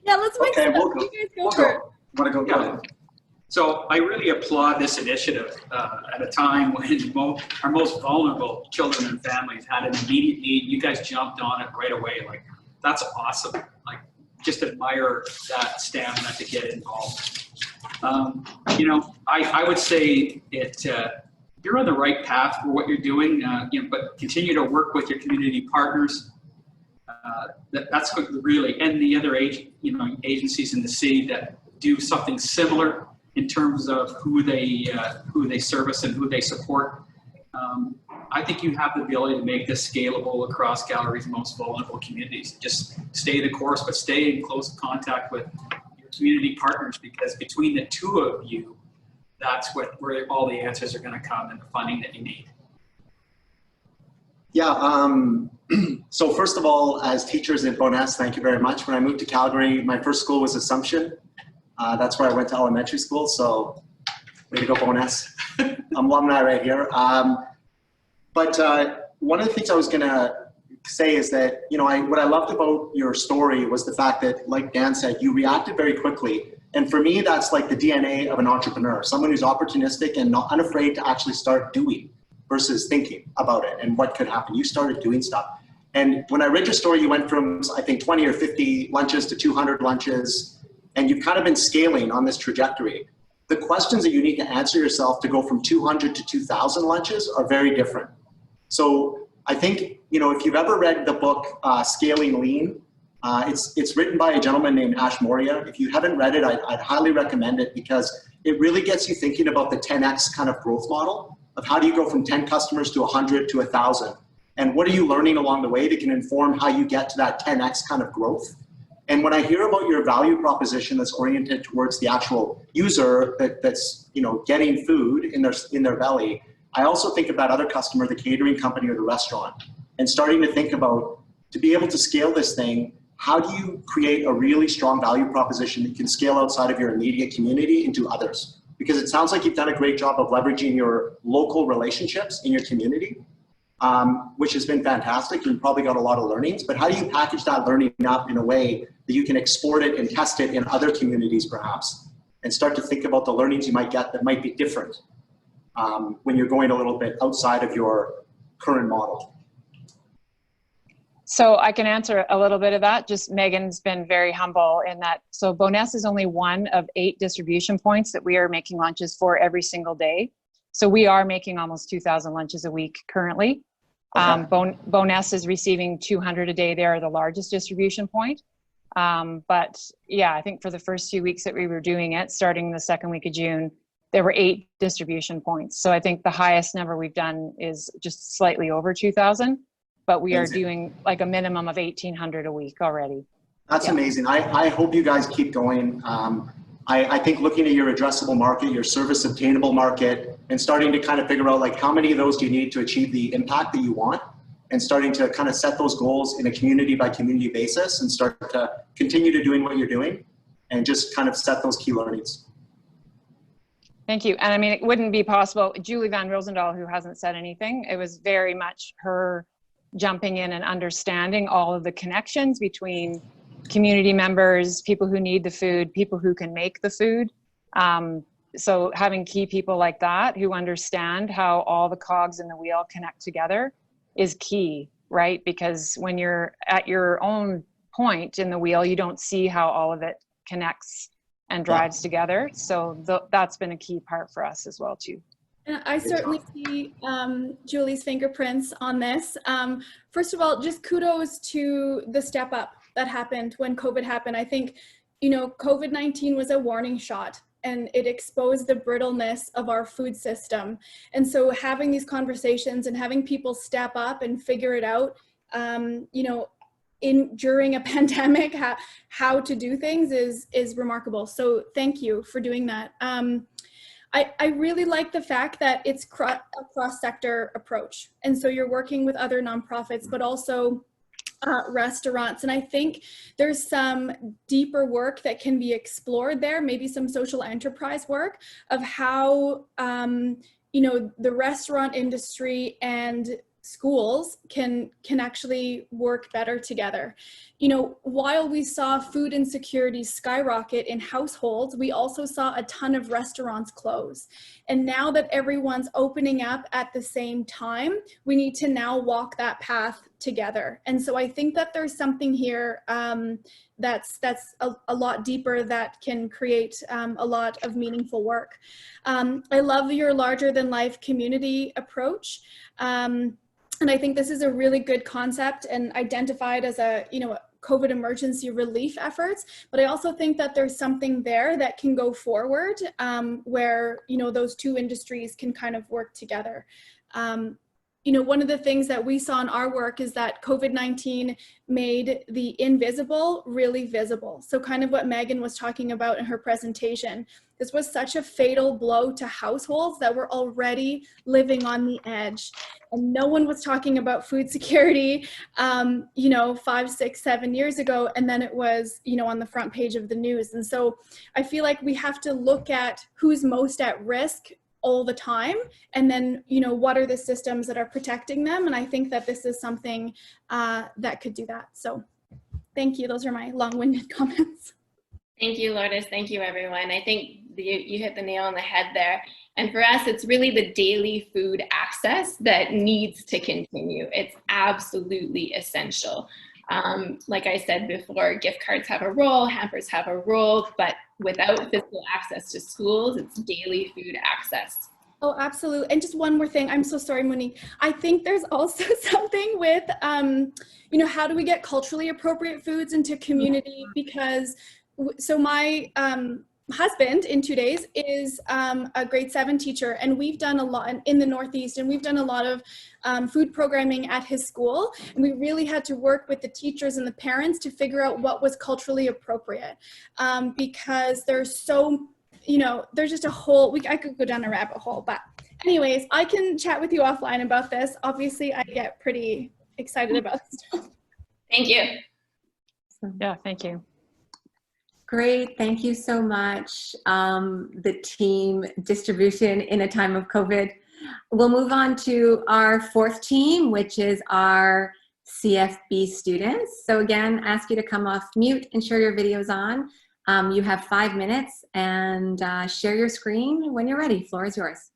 S7: Yeah, let's mix it up.
S8: We'll go.
S7: You guys go first.
S8: Want to go?
S9: Yeah. So I really applaud this initiative at a time when our most vulnerable children and families had an immediate need. You guys jumped on it right away. Like, that's awesome. Like, just admire that stamina to get involved. You know, I would say you're on the right path for what you're doing, you know, but continue to work with your community partners. That's what really, and the other agencies in the city that do something similar in terms of who they service and who they support. I think you have the ability to make this scalable across Calgary's most vulnerable communities. Just stay the course, but stay in close contact with your community partners, because between the two of you, that's where all the answers are going to come and the funding that you need.
S8: Yeah, so first of all, as teachers at Boness, thank you very much. When I moved to Calgary, my first school was Assumption. That's where I went to elementary school, so way to go, Boness. Alumni right here. But one of the things I was gonna say is that, you know, what I loved about your story was the fact that, like Dan said, you reacted very quickly. And for me, that's like the DNA of an entrepreneur, someone who's opportunistic and not unafraid to actually start doing versus thinking about it and what could happen. You started doing stuff. And when I read your story, you went from, I think, 20 or 50 lunches to 200 lunches, and you've kind of been scaling on this trajectory. The questions that you need to answer yourself to go from 200 to 2,000 lunches are very different. So I think, you know, if you've ever read the book, Scaling Lean, it's written by a gentleman named Ash Moria. If you haven't read it, I'd highly recommend it, because it really gets you thinking about the 10X kind of growth model of how do you go from 10 customers to 100 to 1,000? And what are you learning along the way that can inform how you get to that 10X kind of growth? And when I hear about your value proposition that's oriented towards the actual user that's, you know, getting food in their belly, I also think of that other customer, the catering company or the restaurant, and starting to think about, to be able to scale this thing, how do you create a really strong value proposition that can scale outside of your immediate community into others? Because it sounds like you've done a great job of leveraging your local relationships in your community, which has been fantastic. You've probably got a lot of learnings, but how do you package that learning up in a way that you can export it and test it in other communities perhaps, and start to think about the learnings you might get that might be different when you're going a little bit outside of your current model?
S13: So I can answer a little bit of that. Just Megan's been very humble in that. So Boness is only one of 8 distribution points that we are making lunches for every single day. So we are making almost 2,000 lunches a week currently. Okay. Boness is receiving 200 a day. They're the largest distribution point. But yeah, I think for the first few weeks that we were doing it, starting the second week of June, there were 8 distribution points. So I think the highest number we've done is just slightly over 2,000. But we are doing like a minimum of 1,800 a week already.
S8: That's amazing. I hope you guys keep going. I think looking at your addressable market, your service obtainable market, and starting to kind of figure out like how many of those do you need to achieve the impact that you want, and starting to kind of set those goals in a community by community basis and start to continue to doing what you're doing and just kind of set those key learnings.
S13: Thank you. And I mean, it wouldn't be possible. Julie Van Rosendahl, who hasn't said anything, it was very much her jumping in and understanding all of the connections between community members, people who need the food, people who can make the food. So having key people like that who understand how all the cogs in the wheel connect together is key, right? Because when you're at your own point in the wheel, you don't see how all of it connects and drives together. So that's been a key part for us as well too.
S7: And I certainly see Julie's fingerprints on this. First of all, just kudos to the step up that happened when COVID happened. I think, you know, COVID-19 was a warning shot, and it exposed the brittleness of our food system. And so having these conversations and having people step up and figure it out, you know, during a pandemic, how to do things is remarkable. So thank you for doing that. I really like the fact that it's a cross-sector approach. And so you're working with other nonprofits, but also restaurants. And I think there's some deeper work that can be explored there, maybe some social enterprise work of how, you know, the restaurant industry and schools can actually work better together. You know, while we saw food insecurity skyrocket in households, we also saw a ton of restaurants close. And now that everyone's opening up at the same time, we need to now walk that path together. And so I think that there's something here that's a lot deeper that can create a lot of meaningful work. I love your larger than life community approach. And I think this is a really good concept and identified as a, you know, COVID emergency relief efforts. But I also think that there's something there that can go forward where, you know, those two industries can kind of work together. You know, one of the things that we saw in our work is that COVID-19 made the invisible really visible. So kind of what Megan was talking about in her presentation. This was such a fatal blow to households that were already living on the edge. And no one was talking about food security, you know, 5, 6, 7 years ago. And then it was, you know, on the front page of the news. And so I feel like we have to look at who's most at risk all the time, and then, you know, what are the systems that are protecting them? And I think that this is something that could do that. So thank you. Those are my long-winded comments.
S12: Thank you, Lourdes. Thank you, everyone. I think you hit the nail on the head there. And for us, it's really the daily food access that needs to continue. It's absolutely essential. Like I said before, gift cards have a role, hampers have a role, but without physical access to schools, it's daily food access.
S7: Oh, absolutely. And just one more thing. I'm so sorry, Monique. I think there's also something with, you know, how do we get culturally appropriate foods into community? Because, so my husband in 2 days is a grade 7 teacher, and we've done a lot in the Northeast, and we've done a lot of food programming at his school, and we really had to work with the teachers and the parents to figure out what was culturally appropriate, because there's so, you know, there's just a whole, I could go down a rabbit hole, but anyways, I can chat with you offline about this. Obviously, I get pretty excited about stuff.
S12: Thank you.
S13: Yeah, thank you.
S2: Great, thank you so much, the team distribution in a time of COVID. We'll move on to our fourth team, which is our CFB students. So again, ask you to come off mute and share your videos on. You have 5 minutes, and share your screen when you're ready. Floor is yours.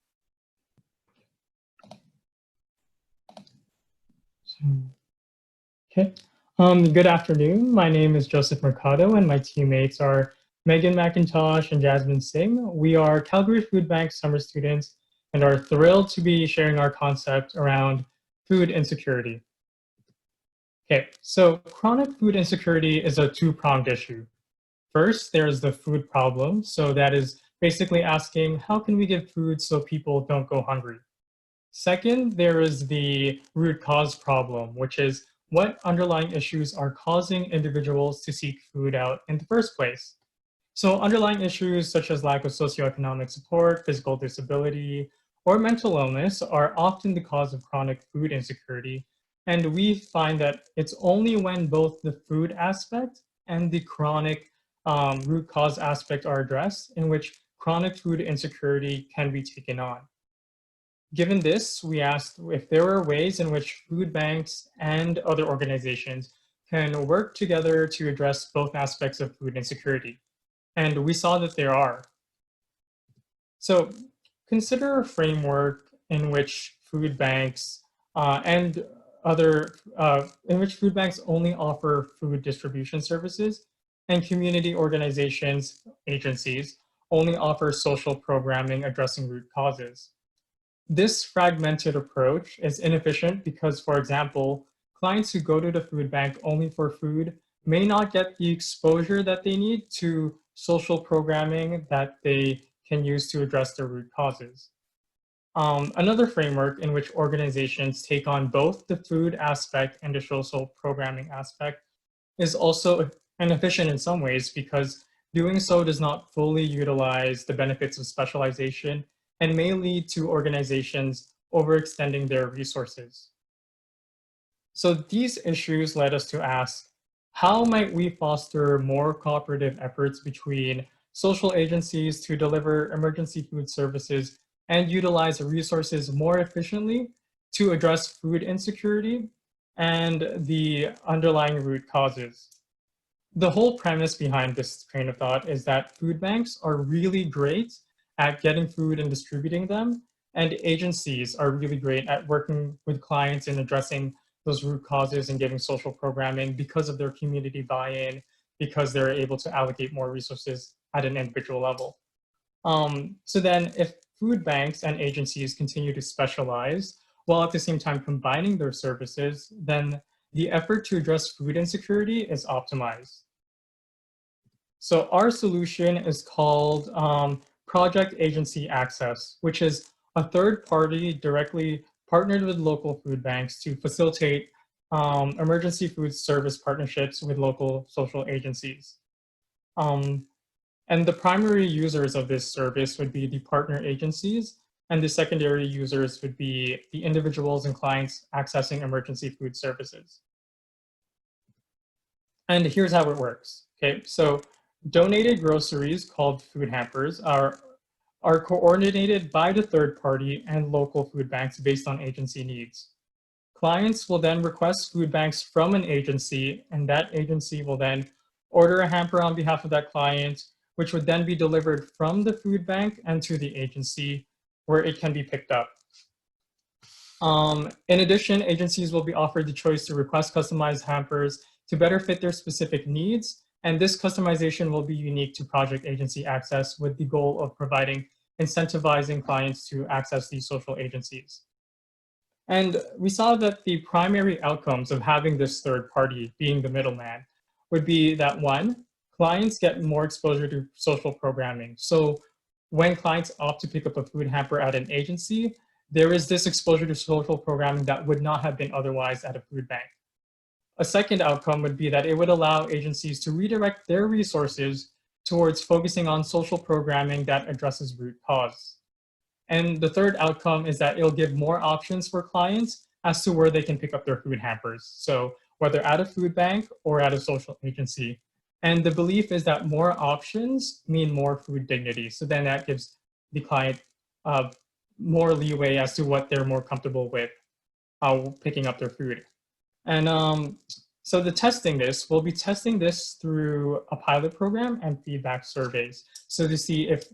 S14: Okay. Good afternoon. My name is Joseph Mercado, and my teammates are Megan McIntosh and Jasmine Singh. We are Calgary Food Bank summer students and are thrilled to be sharing our concept around food insecurity. Okay, so chronic food insecurity is a two-pronged issue. First, there's the food problem. So that is basically asking, how can we give food so people don't go hungry? Second, there is the root cause problem, which is what underlying issues are causing individuals to seek food out in the first place. So underlying issues such as lack of socioeconomic support, physical disability, or mental illness are often the cause of chronic food insecurity. And we find that it's only when both the food aspect and the chronic root cause aspect are addressed in which chronic food insecurity can be taken on. Given this, we asked if there are ways in which food banks and other organizations can work together to address both aspects of food insecurity. And we saw that there are. So consider a framework in which food banks in which food banks only offer food distribution services and community organizations, agencies, only offer social programming addressing root causes. This fragmented approach is inefficient because, for example, clients who go to the food bank only for food may not get the exposure that they need to social programming that they can use to address their root causes. Another framework in which organizations take on both the food aspect and the social programming aspect is also inefficient in some ways because doing so does not fully utilize the benefits of specialization and may lead to organizations overextending their resources. So these issues led us to ask, how might we foster more cooperative efforts between social agencies to deliver emergency food services and utilize resources more efficiently to address food insecurity and the underlying root causes? The whole premise behind this train of thought is that food banks are really great at getting food and distributing them, and agencies are really great at working with clients and addressing those root causes and giving social programming because of their community buy-in, because they're able to allocate more resources at an individual level. So then if food banks and agencies continue to specialize while at the same time combining their services, then the effort to address food insecurity is optimized. So our solution is called Project Agency Access, which is a third party directly partnered with local food banks to facilitate emergency food service partnerships with local social agencies. And the primary users of this service would be the partner agencies, and the secondary users would be the individuals and clients accessing emergency food services. And here's how it works. Okay, so donated groceries called food hampers are coordinated by the third party and local food banks based on agency needs. Clients will then request food banks from an agency, and that agency will then order a hamper on behalf of that client, which would then be delivered from the food bank and to the agency where it can be picked up. In addition, agencies will be offered the choice to request customized hampers to better fit their specific needs, and this customization will be unique to Project Agency Access with the goal of incentivizing clients to access these social agencies. And we saw that the primary outcomes of having this third party being the middleman would be that, one, clients get more exposure to social programming. So when clients opt to pick up a food hamper at an agency, there is this exposure to social programming that would not have been otherwise at a food bank. A second outcome would be that it would allow agencies to redirect their resources towards focusing on social programming that addresses root cause. And the third outcome is that it'll give more options for clients as to where they can pick up their food hampers. So whether at a food bank or at a social agency. And the belief is that more options mean more food dignity. So then that gives the client more leeway as to what they're more comfortable with picking up their food. And so we'll be testing this through a pilot program and feedback surveys. So to see if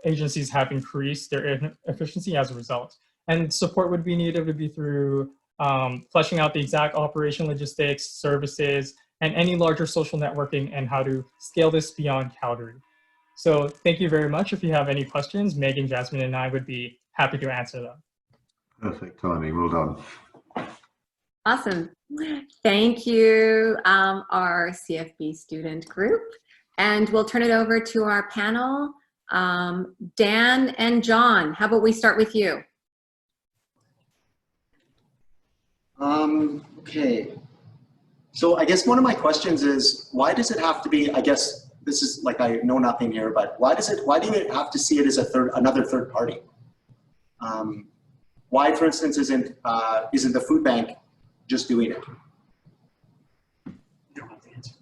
S14: agencies have increased their efficiency as a result. And support would be needed would be through fleshing out the exact operation logistics, services, and any larger social networking and how to scale this beyond Calgary. So thank you very much. If you have any questions, Megan, Jasmine, and I would be happy to answer them.
S1: Perfect timing, well done.
S2: Awesome. Thank you, our CFB student group. And we'll turn it over to our panel, Dan and John. How about we start with you?
S8: Okay. So I guess one of my questions is, why does it have to be, I guess this is like, I know nothing here, but why do you have to see it as another third party? Why, for instance, isn't the food bank just doing it?
S9: You don't have to answer.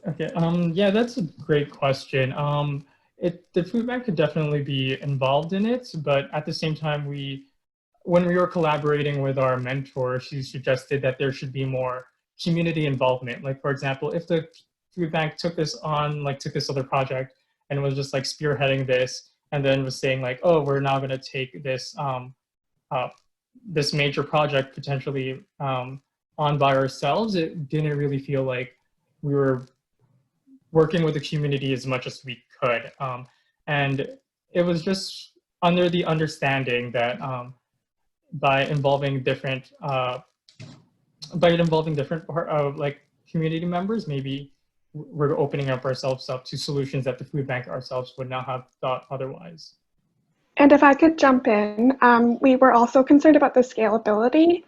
S14: Okay, yeah, that's a great question. The food bank could definitely be involved in it, but at the same time, when we were collaborating with our mentor, she suggested that there should be more community involvement. Like, for example, if the food bank took this other project and was just like spearheading this, and then was saying like, oh, we're now going to take this this major project potentially on by ourselves, it didn't really feel like we were working with the community as much as we could. And it was just under the understanding that by involving different like community members, maybe we're opening up ourselves up to solutions that the food bank ourselves would not have thought otherwise.
S15: And if I could jump in, we were also concerned about the scalability,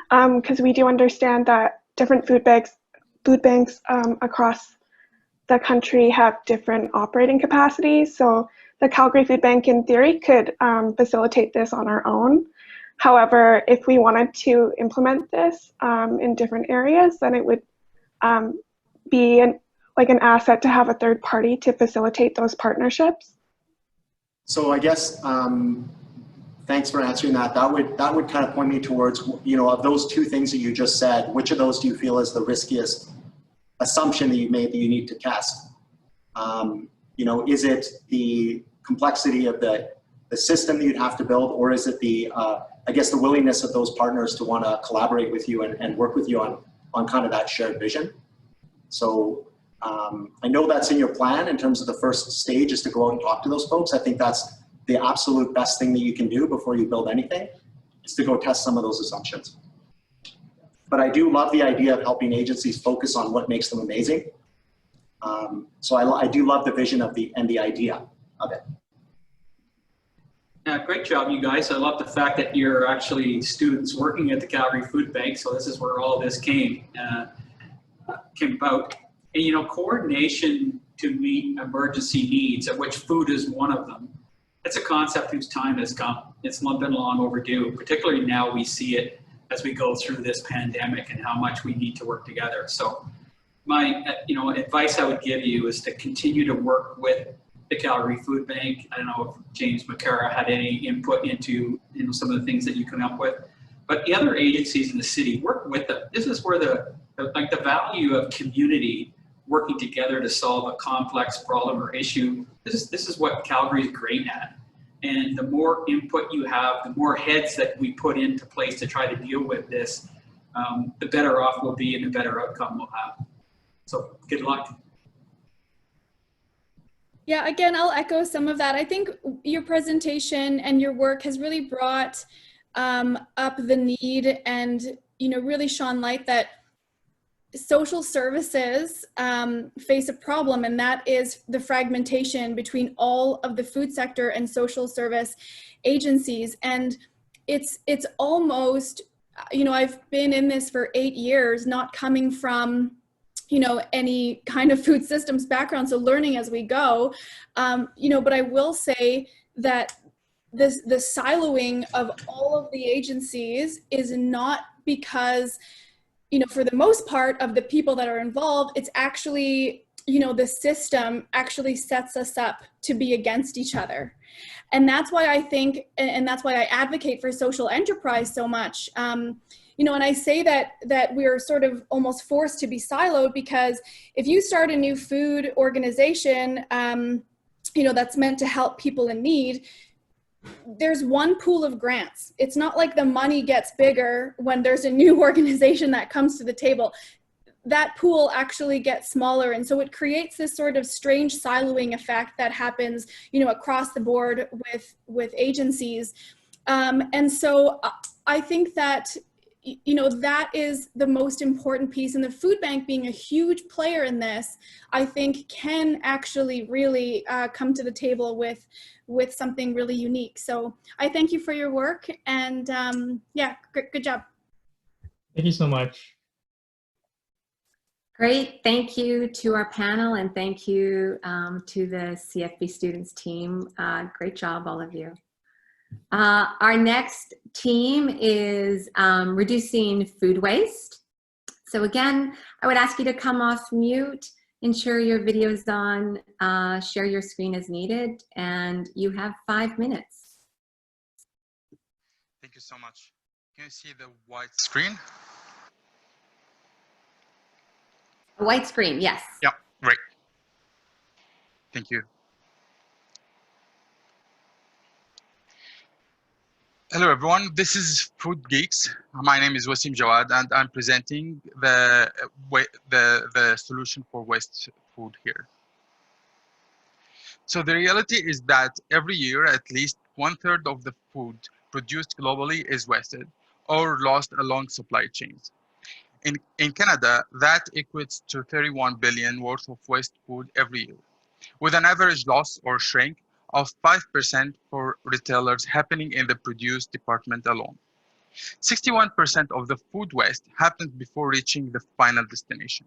S15: because we do understand that different food banks across the country have different operating capacities. So the Calgary Food Bank, in theory, could facilitate this on our own. However, if we wanted to implement this in different areas, then it would be an asset to have a third party to facilitate those partnerships.
S8: So I guess, thanks for answering that. That would kind of point me towards, you know, of those two things that you just said, which of those do you feel is the riskiest assumption that you made that you need to test? You know, is it the complexity of the system that you'd have to build, or is it the, I guess, the willingness of those partners to want to collaborate with you and work with you on kind of that shared vision? So I know that's in your plan in terms of the first stage is to go out and talk to those folks. I think that's the absolute best thing that you can do before you build anything, is to go test some of those assumptions. But I do love the idea of helping agencies focus on what makes them amazing. So I do love the vision of the idea of it.
S9: Yeah, great job, you guys. I love the fact that you're actually students working at the Calgary Food Bank. So this is where all this came about. And, you know, coordination to meet emergency needs, of which food is one of them. It's a concept whose time has come. It's been long overdue. Particularly now we see it as we go through this pandemic and how much we need to work together. So my, advice I would give you is to continue to work with the Calgary Food Bank. I don't know if James McCara had any input into some of the things that you come up with, but the other agencies in the city, work with them. This is where the value of community working together to solve a complex problem or issue. This is what Calgary is great at. And the more input you have, the more heads that we put into place to try to deal with this, the better off we'll be and the better outcome we'll have. So good luck.
S7: Yeah, again, I'll echo some of that. I think your presentation and your work has really brought up the need and, really shone light that social services face a problem, and that is the fragmentation between all of the food sector and social service agencies. And it's almost, I've been in this for 8 years, not coming from any kind of food systems background, so learning as we go, but I will say that the siloing of all of the agencies is not because, for the most part of the people that are involved, it's actually, the system actually sets us up to be against each other. And that's why I think, and that's why I advocate for social enterprise so much. And I say that we're sort of almost forced to be siloed, because if you start a new food organization, that's meant to help people in need, there's one pool of grants. It's not like the money gets bigger when there's a new organization that comes to the table. That pool actually gets smaller. And so it creates this sort of strange siloing effect that happens, across the board with agencies. And so I think that, that is the most important piece, and the food bank being a huge player in this, I think can actually really come to the table with something really unique. So I thank you for your work, and yeah, good job.
S14: Thank you so much.
S2: Great, thank you to our panel, and thank you to the CFB students team. Great job, all of you. Our next team is reducing food waste. So again, I would ask you to come off mute, ensure your video is on, share your screen as needed, and you have 5 minutes.
S16: Thank you so much. Can you see the white screen?
S2: A white screen, yes.
S16: Yeah, great. Thank you. Hello everyone, this is Food Geeks. My name is Wasim Jawad, and I'm presenting the solution for food here. So the reality is that every year, at least 1/3 of the food produced globally is wasted or lost along supply chains. In Canada, that equates to 31 billion worth of waste food every year, with an average loss or shrink of 5% for retailers happening in the produce department alone. 61% of the food waste happens before reaching the final destination.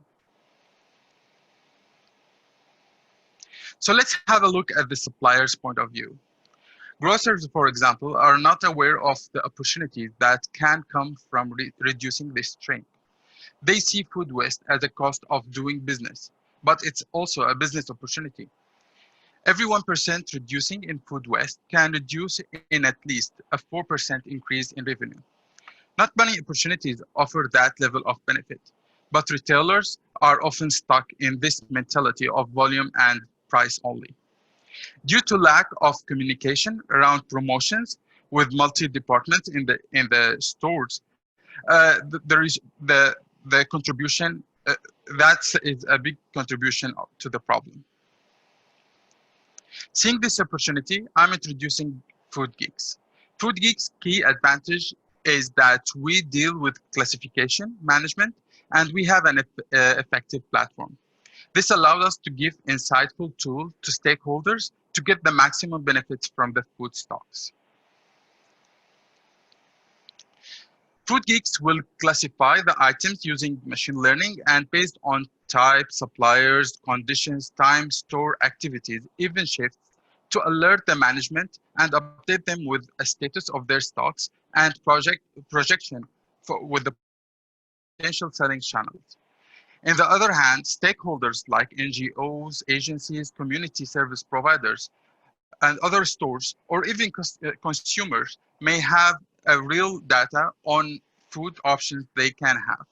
S16: So let's have a look at the supplier's point of view. Grocers, for example, are not aware of the opportunities that can come from reducing this shrink. They see food waste as a cost of doing business, but it's also a business opportunity. Every 1% reducing in food waste can reduce in at least a 4% increase in revenue. Not many opportunities offer that level of benefit, but retailers are often stuck in this mentality of volume and price only. Due to lack of communication around promotions with multi-departments in the stores, there is the contribution that is a big contribution to the problem. Seeing this opportunity, I'm introducing Food Geeks. Food Geeks' key advantage is that we deal with classification management and we have an effective platform. This allows us to give insightful tools to stakeholders to get the maximum benefits from the food stocks. Food Geeks will classify the items using machine learning and based on type, suppliers, conditions, time, store activities, even shifts, to alert the management and update them with a status of their stocks and projection with the potential selling channels. On the other hand, stakeholders like NGOs, agencies, community service providers, and other stores, or even consumers may have a real data on food options they can have.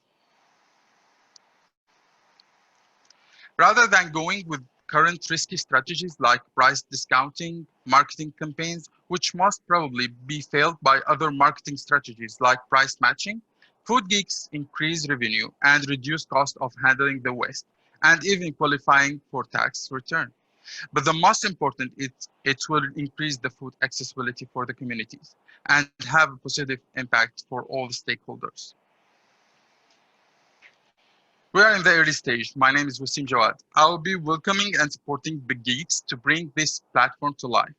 S16: Rather than going with current risky strategies like price discounting, marketing campaigns, which must probably be failed by other marketing strategies like price matching, Food Geeks increase revenue and reduce cost of handling the waste, and even qualifying for tax return. But the most important, it will increase the food accessibility for the communities and have a positive impact for all the stakeholders. We are in the early stage. My name is Wasim Jawad. I will be welcoming and supporting the Geeks to bring this platform to life.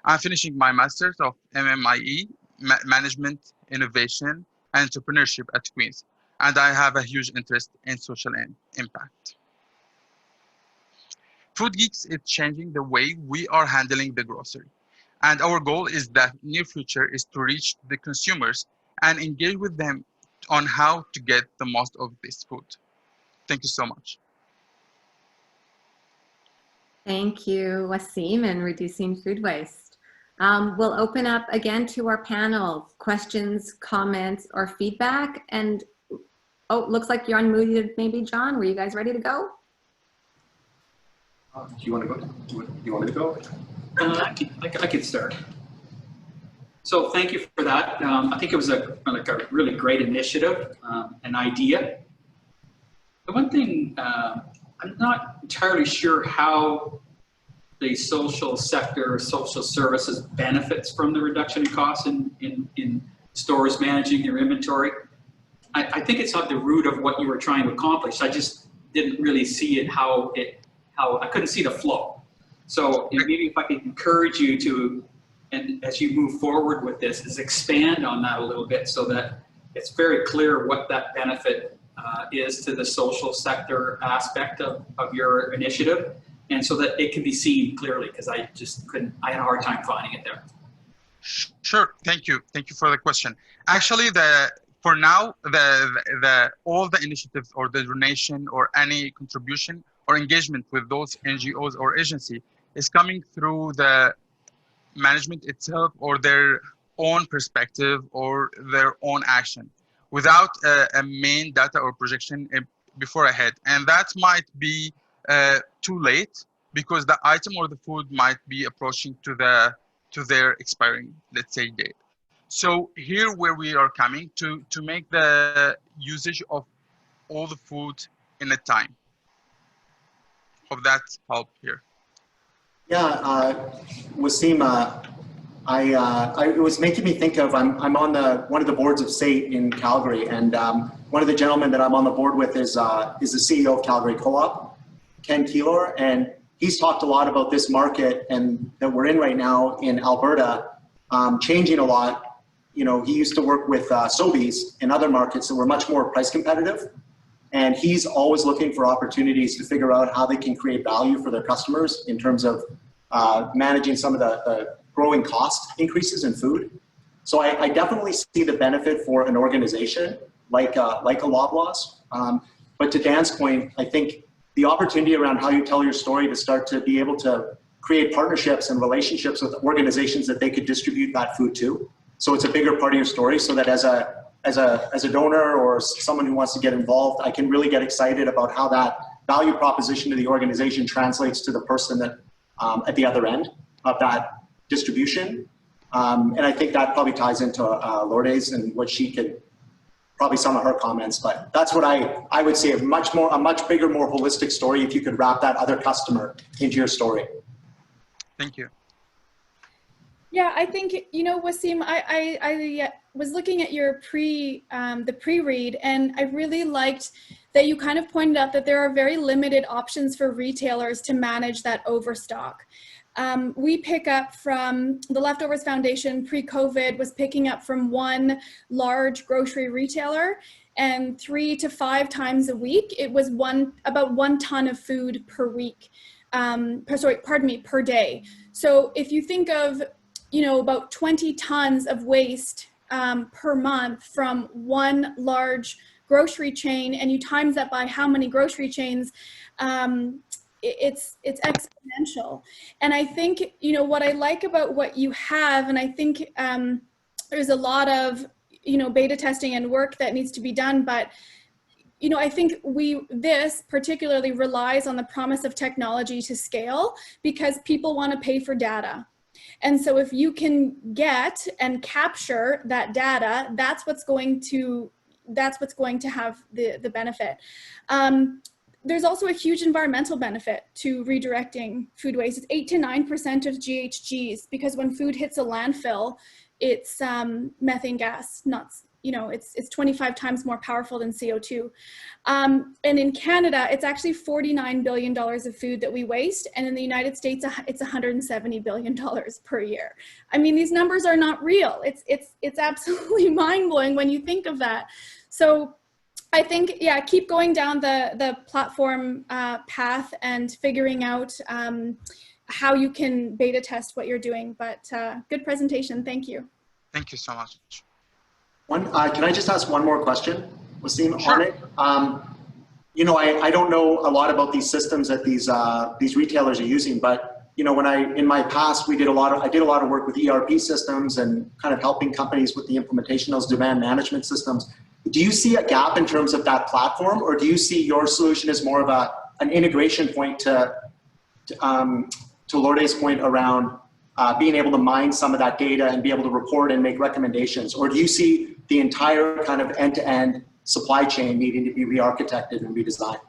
S16: I'm finishing my Master's of MMIE, Management, Innovation, and Entrepreneurship at Queen's, and I have a huge interest in social impact. Food Geeks is changing the way we are handling the grocery. And our goal is that near future is to reach the consumers and engage with them on how to get the most of this food. Thank you so much.
S2: Thank you, Wasim, and reducing food waste. We'll open up again to our panel, questions, comments, or feedback. And oh, looks like you're unmuted maybe, John. Were you guys ready to go?
S8: Do you want to go? Do you want me to go?
S9: I can start. So thank you for that. I think it was a really great initiative, an idea. The one thing, I'm not entirely sure how the social sector, social services benefits from the reduction in costs in stores managing their inventory. I think it's at the root of what you were trying to accomplish. I just didn't really see it, how I couldn't see the flow. So maybe if I could encourage you to, and as you move forward with this, is expand on that a little bit so that it's very clear what that benefit is to the social sector aspect of your initiative, and so that it can be seen clearly, because I just couldn't, I had a hard time finding it there.
S16: Sure, thank you for the question. Actually, for now, all the initiatives or the donation or any contribution or engagement with those NGOs or agency is coming through the management itself or their own perspective or their own action, without a main data or projection before ahead. And that might be too late, because the item or the food might be approaching to their expiring, let's say, date. So here where we are coming to make the usage of all the food in a time. that help here.
S8: Yeah, Wasim, it was making me think of, I'm on one of the boards of SATE in Calgary, and one of the gentlemen that I'm on the board with is the CEO of Calgary Co-op, Ken Keylor, and he's talked a lot about this market and that we're in right now in Alberta, changing a lot. You know, he used to work with Sobeys in other markets that were much more price competitive, and he's always looking for opportunities to figure out how they can create value for their customers in terms of managing some of the growing cost increases in food. So I definitely see the benefit for an organization like a Loblaws. But to Dan's point, I think the opportunity around how you tell your story to start to be able to create partnerships and relationships with organizations that they could distribute that food to. So it's a bigger part of your story, so that as a donor or someone who wants to get involved, I can really get excited about how that value proposition to the organization translates to the person that at the other end of that distribution. And I think that probably ties into Lourdes and what she could, probably some of her comments, but that's what I would say, a much bigger, more holistic story if you could wrap that other customer into your story.
S16: Thank you.
S7: Yeah, I think, you know, Wasim, I was looking at your the pre-read, and I really liked that you kind of pointed out that there are very limited options for retailers to manage that overstock. We pick up from the Leftovers Foundation pre-COVID was picking up from one large grocery retailer, and 3 to 5 times a week, it was about 1 ton of food per week, per day. So if you think of, you know, about 20 tons of waste per month from one large grocery chain, and you times that by how many grocery chains, it's exponential. And I think, you know, what I like about what you have, and I think there's a lot of, you know, beta testing and work that needs to be done, but you know, I think this particularly relies on the promise of technology to scale, because people want to pay for data. And so if you can get and capture that data, that's what's going to have the benefit. There's also a huge environmental benefit to redirecting food waste. It's 8 to 9% of GHGs, because when food hits a landfill, it's methane gas, you know, it's 25 times more powerful than CO2. And in Canada, it's actually $49 billion of food that we waste. And in the United States, it's $170 billion per year. I mean, these numbers are not real. It's absolutely mind-blowing when you think of that. So I think, yeah, keep going down the platform path and figuring out how you can beta test what you're doing. But good presentation. Thank you.
S16: Thank you so much.
S8: Can I just ask one more question, Wasim,
S16: sure.
S8: on it? You know, I don't know a lot about these systems that these retailers are using, but you know, in my past, I did a lot of work with ERP systems and kind of helping companies with the implementation of those demand management systems. Do you see a gap in terms of that platform, or do you see your solution as more of an integration point to Lourdes' point around being able to mine some of that data and be able to report and make recommendations? Or do you see the entire kind of end-to-end supply chain needing to be re-architected and redesigned?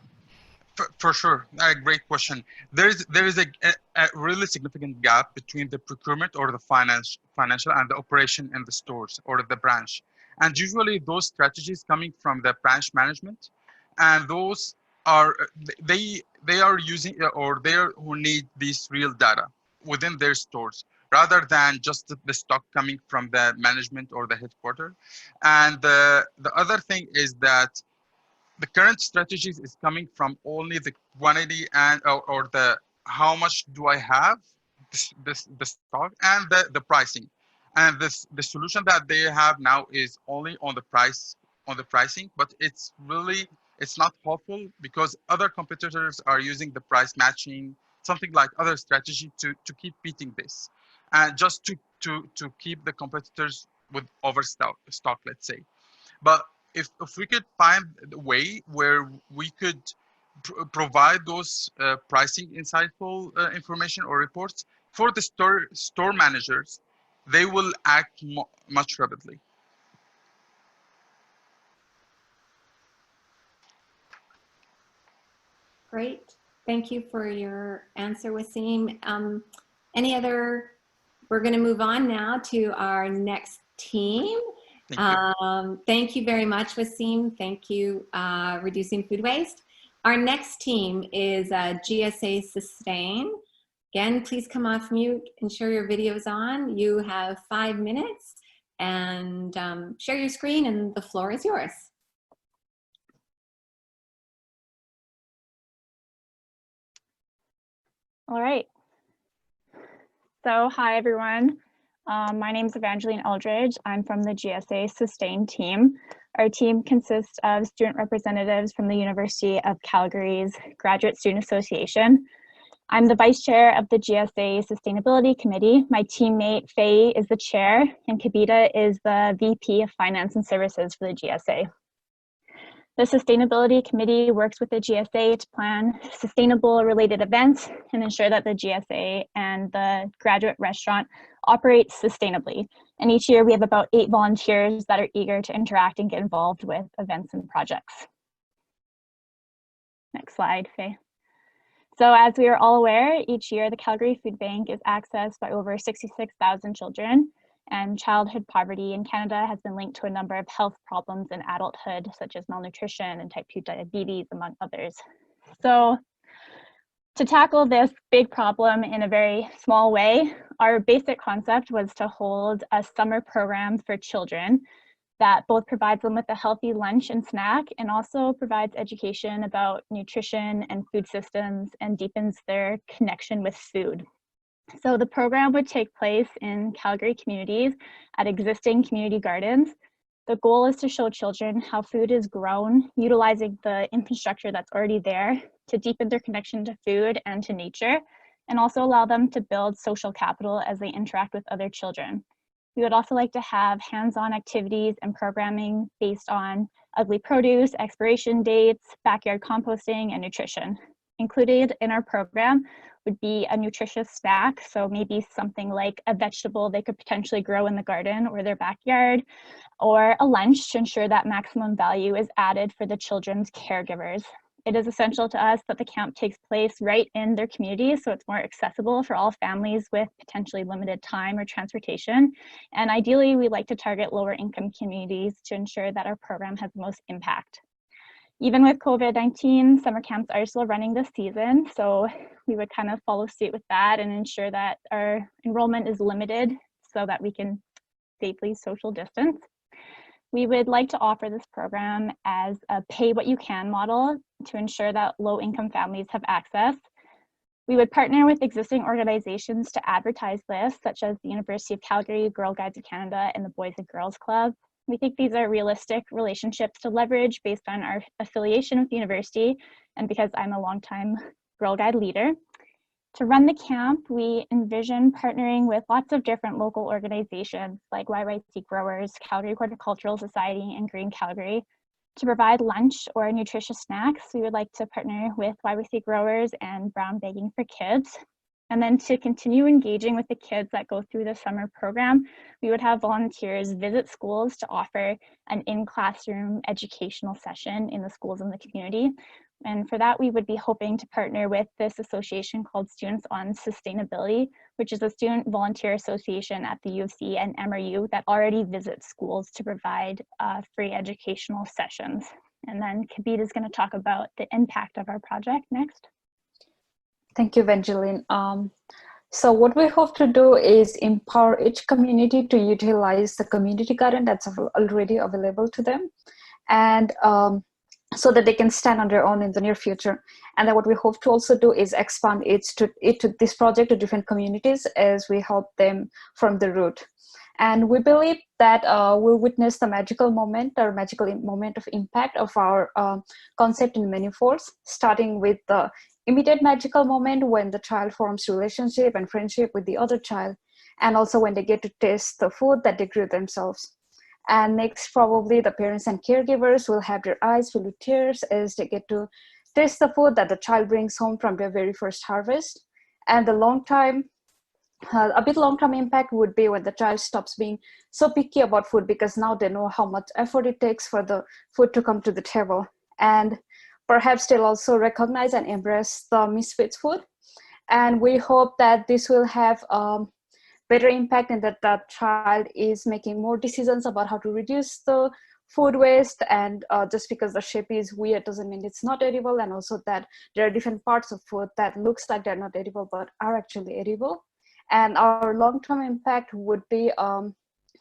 S16: For sure, great question. There is a really significant gap between the procurement or the financial and the operation in the stores or the branch. And usually those strategies coming from the branch management, and those are, they are using, or they are who need this real data within their stores, rather than just the stock coming from the management or the headquarters. And the other thing is that the current strategies is coming from only the quantity and or the how much do I have, the stock, and the pricing. And the solution that they have now is only on the pricing, but it's not helpful, because other competitors are using the price matching, something like other strategy to keep beating this, and just to keep the competitors with overstock, let's say. But if we could find a way where we could provide those pricing insightful information or reports for the store managers, they will act much rapidly.
S2: Great. Thank you for your answer, Wasim. We're going to move on now to our next team. Thank you very much, Wasim. Thank you, Reducing Food Waste. Our next team is GSA Sustain. Again, please come off mute, ensure your video is on. You have 5 minutes and share your screen and the floor is yours.
S17: All right. So hi, everyone. My name is Evangeline Eldridge. I'm from the GSA Sustain team. Our team consists of student representatives from the University of Calgary's Graduate Student Association. I'm the vice chair of the GSA Sustainability Committee. My teammate Faye is the chair, and Kavita is the VP of Finance and Services for the GSA. The Sustainability Committee works with the GSA to plan sustainable related events and ensure that the GSA and the graduate restaurant operate sustainably. And each year we have about 8 volunteers that are eager to interact and get involved with events and projects. Next slide, Faye. So as we are all aware, each year the Calgary Food Bank is accessed by over 66,000 children, and childhood poverty in Canada has been linked to a number of health problems in adulthood, such as malnutrition and type 2 diabetes, among others. So to tackle this big problem in a very small way, our basic concept was to hold a summer program for children that both provides them with a healthy lunch and snack and also provides education about nutrition and food systems and deepens their connection with food. So the program would take place in Calgary communities at existing community gardens. The goal is to show children how food is grown, utilizing the infrastructure that's already there to deepen their connection to food and to nature, and also allow them to build social capital as they interact with other children. We would also like to have hands-on activities and programming based on ugly produce, expiration dates, backyard composting, and nutrition. Included in our program would be a nutritious snack, so maybe something like a vegetable they could potentially grow in the garden or their backyard, or a lunch to ensure that maximum value is added for the children's caregivers. It is essential to us that the camp takes place right in their community, so it's more accessible for all families with potentially limited time or transportation. And ideally, we like to target lower income communities to ensure that our program has the most impact. Even with COVID-19, summer camps are still running this season, so we would kind of follow suit with that and ensure that our enrollment is limited so that we can safely social distance. We would like to offer this program as a pay what you can model to ensure that low-income families have access. We would partner with existing organizations to advertise this, such as the University of Calgary, Girl Guides of Canada, and the Boys and Girls Club. We think these are realistic relationships to leverage based on our affiliation with the university and because I'm a longtime Girl Guide leader. To run the camp, we envision partnering with lots of different local organizations like YYC Growers, Calgary Horticultural Society, and Green Calgary. To provide lunch or nutritious snacks, we would like to partner with YYC Growers and Brown Bagging for Kids. And then to continue engaging with the kids that go through the summer program, we would have volunteers visit schools to offer an in-classroom educational session in the schools in the community. And for that, we would be hoping to partner with this association called Students on Sustainability, which is a student volunteer association at the U of C and MRU that already visits schools to provide free educational sessions. And then Kavita is going to talk about the impact of our project next.
S18: Thank you, Evangeline. So what we hope to do is empower each community to utilize the community garden that's already available to them, and so that they can stand on their own in the near future. And then what we hope to also do is expand this project to different communities as we help them from the root. And we believe that we'll witness the magical moment or magical moment of impact of our concept in many folds, starting with the immediate magical moment when the child forms relationship and friendship with the other child, and also when they get to taste the food that they grew themselves. And next, probably the parents and caregivers will have their eyes filled with tears as they get to taste the food that the child brings home from their very first harvest. And the a bit long-term impact would be when the child stops being so picky about food, because now they know how much effort it takes for the food to come to the table. And perhaps they'll also recognize and embrace the misfits food. And we hope that this will have better impact, and that the child is making more decisions about how to reduce the food waste. And just because the shape is weird doesn't mean it's not edible, and also that there are different parts of food that looks like they're not edible but are actually edible. And our long-term impact would be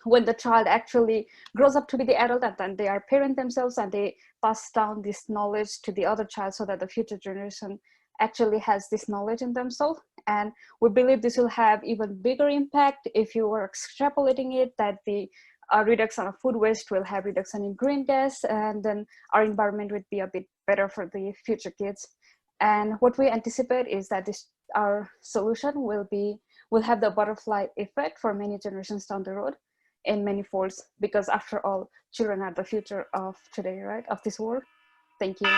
S18: when the child actually grows up to be the adult, and then they are parent themselves, and they pass down this knowledge to the other child, so that the future generation actually has this knowledge in themselves. And we believe this will have even bigger impact if you are extrapolating it, that the reduction of food waste will have reduction in green gas, and then our environment would be a bit better for the future kids. And what we anticipate is that our solution will have the butterfly effect for many generations down the road in many folds, because after all, children are the future of today, right? Of this world. Thank you.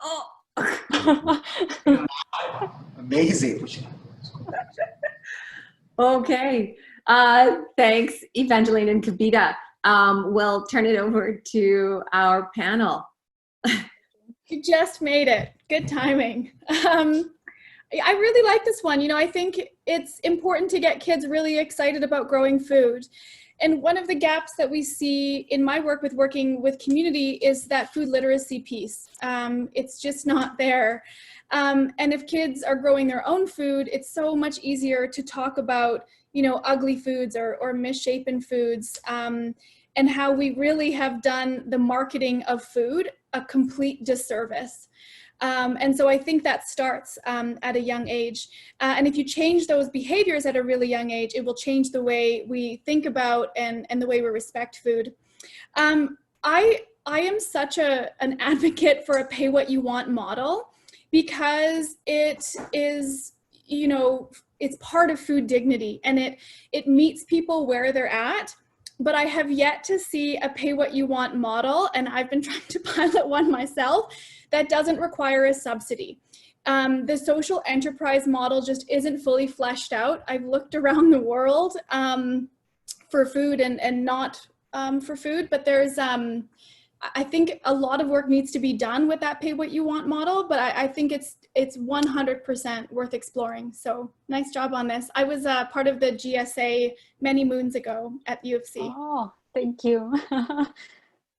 S2: Oh.
S8: Amazing.
S2: Okay. Thanks, Evangeline and Kavita. We'll turn it over to our panel.
S7: You just made it. Good timing. I really like this one. You know, I think it's important to get kids really excited about growing food. And one of the gaps that we see in my work with working with community is that food literacy piece. It's just not there. And if kids are growing their own food, it's so much easier to talk about, you know, ugly foods or misshapen foods, and how we really have done the marketing of food a complete disservice. And so I think that starts at a young age. And if you change those behaviors at a really young age, it will change the way we think about and the way we respect food. I am such an advocate for a pay what you want model, because it is, you know, it's part of food dignity, and it meets people where they're at. But I have yet to see a pay what you want model, and I've been trying to pilot one myself, that doesn't require a subsidy. The social enterprise model just isn't fully fleshed out. I've looked around the world for food and not for food, but there's, I think a lot of work needs to be done with that pay what you want model, but I think it's 100% worth exploring. So nice job on this. I was part of the GSA many moons ago at U of C.
S18: Oh, thank you.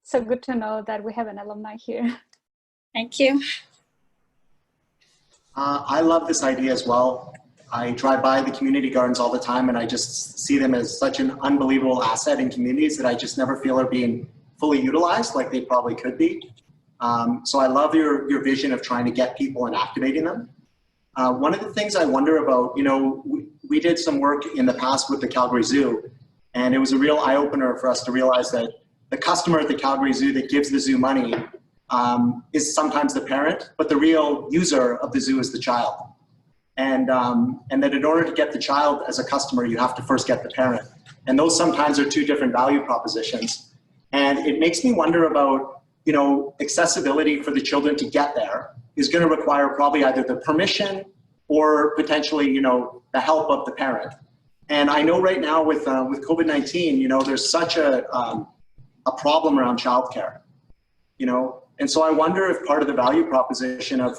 S18: So good to know that we have an alumni here.
S17: Thank you.
S8: I love this idea as well. I drive by the community gardens all the time, and I just see them as such an unbelievable asset in communities that I just never feel are being fully utilized like they probably could be. So I love your vision of trying to get people and activating them. One of the things I wonder about, you know, we did some work in the past with the Calgary Zoo, and it was a real eye-opener for us to realize that the customer at the Calgary Zoo that gives the zoo money is sometimes the parent, but the real user of the zoo is the child. And that in order to get the child as a customer, you have to first get the parent. And those sometimes are two different value propositions. And it makes me wonder about, you know, accessibility for the children to get there is going to require probably either the permission or potentially, you know, the help of the parent. And I know right now with COVID-19, you know, there's such a problem around childcare, you know. And so I wonder if part of the value proposition of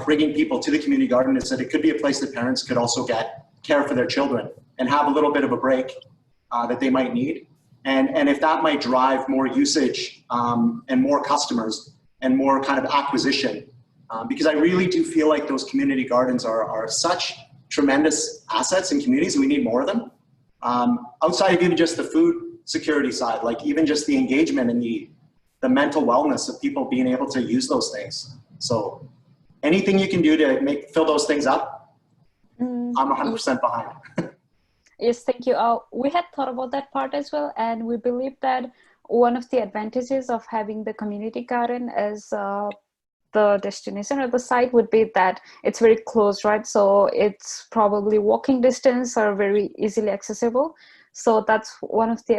S8: bringing people to the community garden is that it could be a place that parents could also get care for their children and have a little bit of a break that they might need. And if that might drive more usage and more customers and more kind of acquisition, because I really do feel like those community gardens are such tremendous assets in communities, and we need more of them. Outside of even just the food security side, like even just the engagement and the mental wellness of people being able to use those things. So anything you can do to fill those things up, I'm 100% behind.
S18: Yes, thank you. We had thought about that part as well, and we believe that one of the advantages of having the community garden as the destination or the site would be that it's very close, right? So it's probably walking distance or very easily accessible. So that's one of the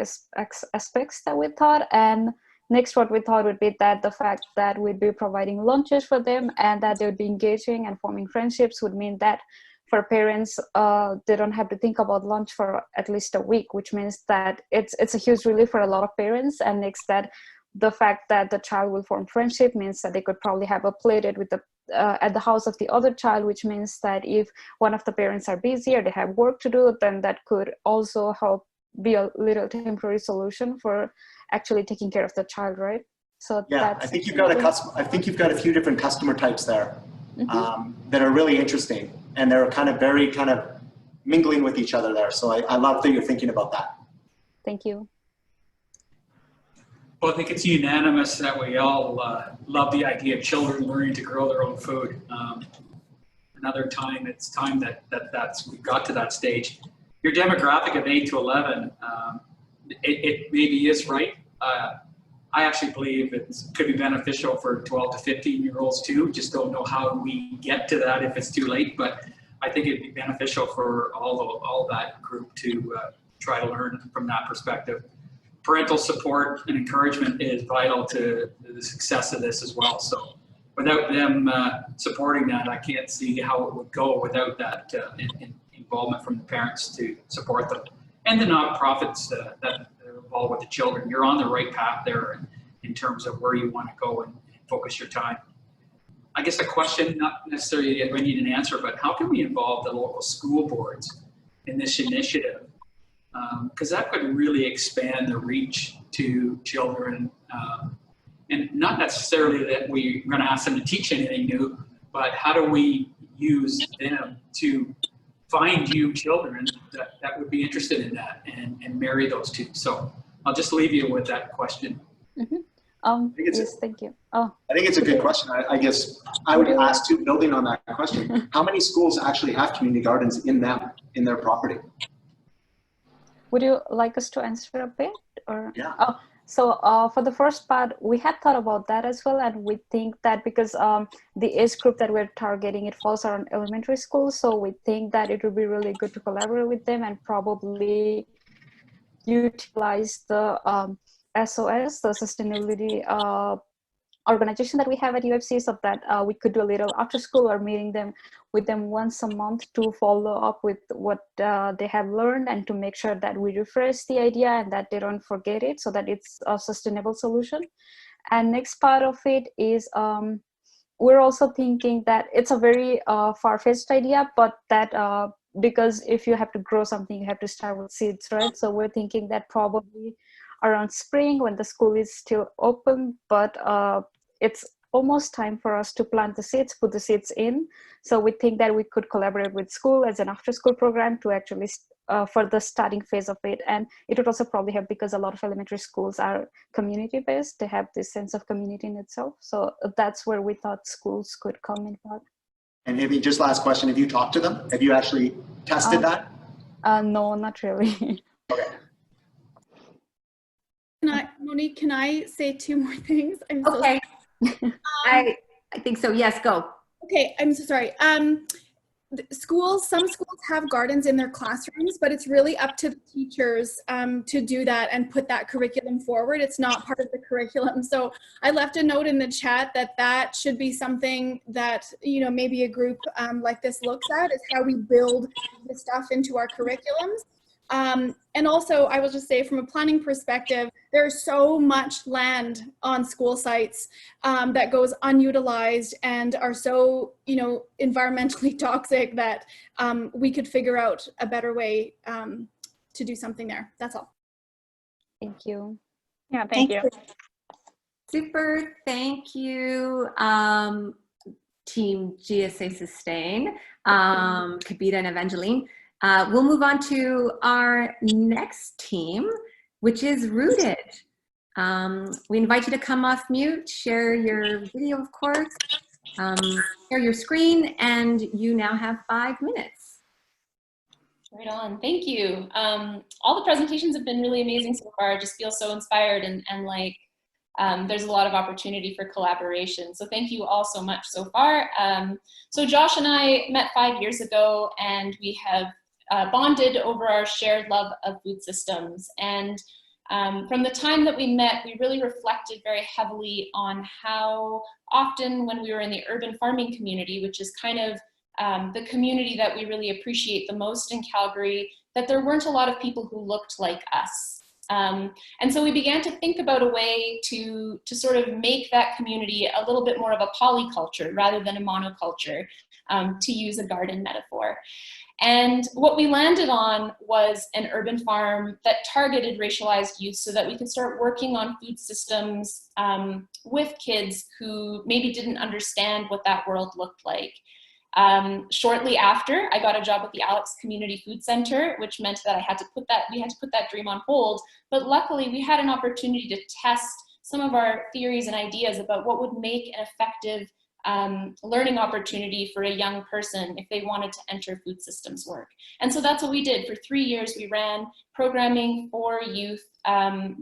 S18: aspects that we thought. And next, what we thought would be that the fact that we'd be providing lunches for them and that they would be engaging and forming friendships would mean that for parents, they don't have to think about lunch for at least a week, which means that it's a huge relief for a lot of parents. And next, that the fact that the child will form friendship means that they could probably have a play date with the at the house of the other child, which means that if one of the parents are busy or they have work to do, then that could also help be a little temporary solution for actually taking care of the child, right? So
S8: yeah,
S18: that's
S8: I think you've got a few different customer types there that are really interesting, and they're very mingling with each other there. So I love that you're thinking about that.
S18: Thank you.
S9: Well, I think it's unanimous that we all love the idea of children learning to grow their own food. Another time, it's time that's we got to that stage. Your demographic of 8 to 11, it maybe is right. I actually believe it could be beneficial for 12 to 15-year-olds too. Just don't know how we get to that if it's too late, but I think it'd be beneficial for all that group to try to learn from that perspective. Parental support and encouragement is vital to the success of this as well. So without them supporting that, I can't see how it would go without that involvement from the parents to support them. And the nonprofits that are involved with the children. You're on the right path there in terms of where you want to go and focus your time. I guess a question, not necessarily we need an answer, but how can we involve the local school boards in this initiative? Because that could really expand the reach to children, and not necessarily that we're going to ask them to teach anything new, but how do we use them to find you children that would be interested in that and marry those two? So I'll just leave you with that question.
S18: Yes, thank you.
S8: I think it's a good question. I guess I would ask too, building on that question, how many schools actually have community gardens in their property?
S18: Would you like us to answer a bit? Or?
S8: Yeah.
S18: Oh, so for the first part, we had thought about that as well. And we think that because the age group that we're targeting, it falls around elementary school. So we think that it would be really good to collaborate with them and probably utilize the SOS, the sustainability organization that we have at UFC, so that we could do a little after school or meeting with them once a month to follow up with what they have learned and to make sure that we refresh the idea and that they don't forget it, so that it's a sustainable solution. And next part of it is we're also thinking that it's a very far-fetched idea, but that because if you have to grow something, you have to start with seeds, right? So we're thinking that probably around spring when the school is still open, but it's almost time for us to plant the seeds, put the seeds in. So we think that we could collaborate with school as an after-school program to actually for the starting phase of it. And it would also probably help because a lot of elementary schools are community-based. They have this sense of community in itself. So that's where we thought schools could come in part.
S8: And maybe just last question, have you talked to them? Have you actually tested that?
S18: No, not really.
S8: Okay.
S7: Monique, can I say 2 more things? I'm so
S2: okay. I think so. Yes, go.
S7: Okay, I'm so sorry. Some schools have gardens in their classrooms, but it's really up to the teachers to do that and put that curriculum forward. It's not part of the curriculum. So I left a note in the chat that should be something that, maybe a group like this looks at, is how we build the stuff into our curriculums. And also, I will just say from a planning perspective, there's so much land on school sites that goes unutilized and are so, environmentally toxic that we could figure out a better way to do something there. That's all.
S18: Thank you.
S17: Yeah, thank you.
S2: Super, thank you. Team GSA Sustain, Kavita and Evangeline. We'll move on to our next team, which is Rooted. We invite you to come off mute, share your video, of course, share your screen, and you now have 5 minutes.
S19: Right on, thank you. All the presentations have been really amazing so far. I just feel so inspired and like there's a lot of opportunity for collaboration. So thank you all so much so far. So Josh and I met 5 years ago, and we have bonded over our shared love of food systems. And from the time that we met, we really reflected very heavily on how often when we were in the urban farming community, which is kind of the community that we really appreciate the most in Calgary, that there weren't a lot of people who looked like us. And so we began to think about a way to sort of make that community a little bit more of a polyculture rather than a monoculture, to use a garden metaphor. And what we landed on was an urban farm that targeted racialized youth so that we could start working on food systems with kids who maybe didn't understand what that world looked like. Shortly after, I got a job at the Alex Community Food Center, which meant that we had to put that dream on hold. But luckily, we had an opportunity to test some of our theories and ideas about what would make an effective learning opportunity for a young person if they wanted to enter food systems work. And so that's what we did. For 3 years, we ran programming for youth,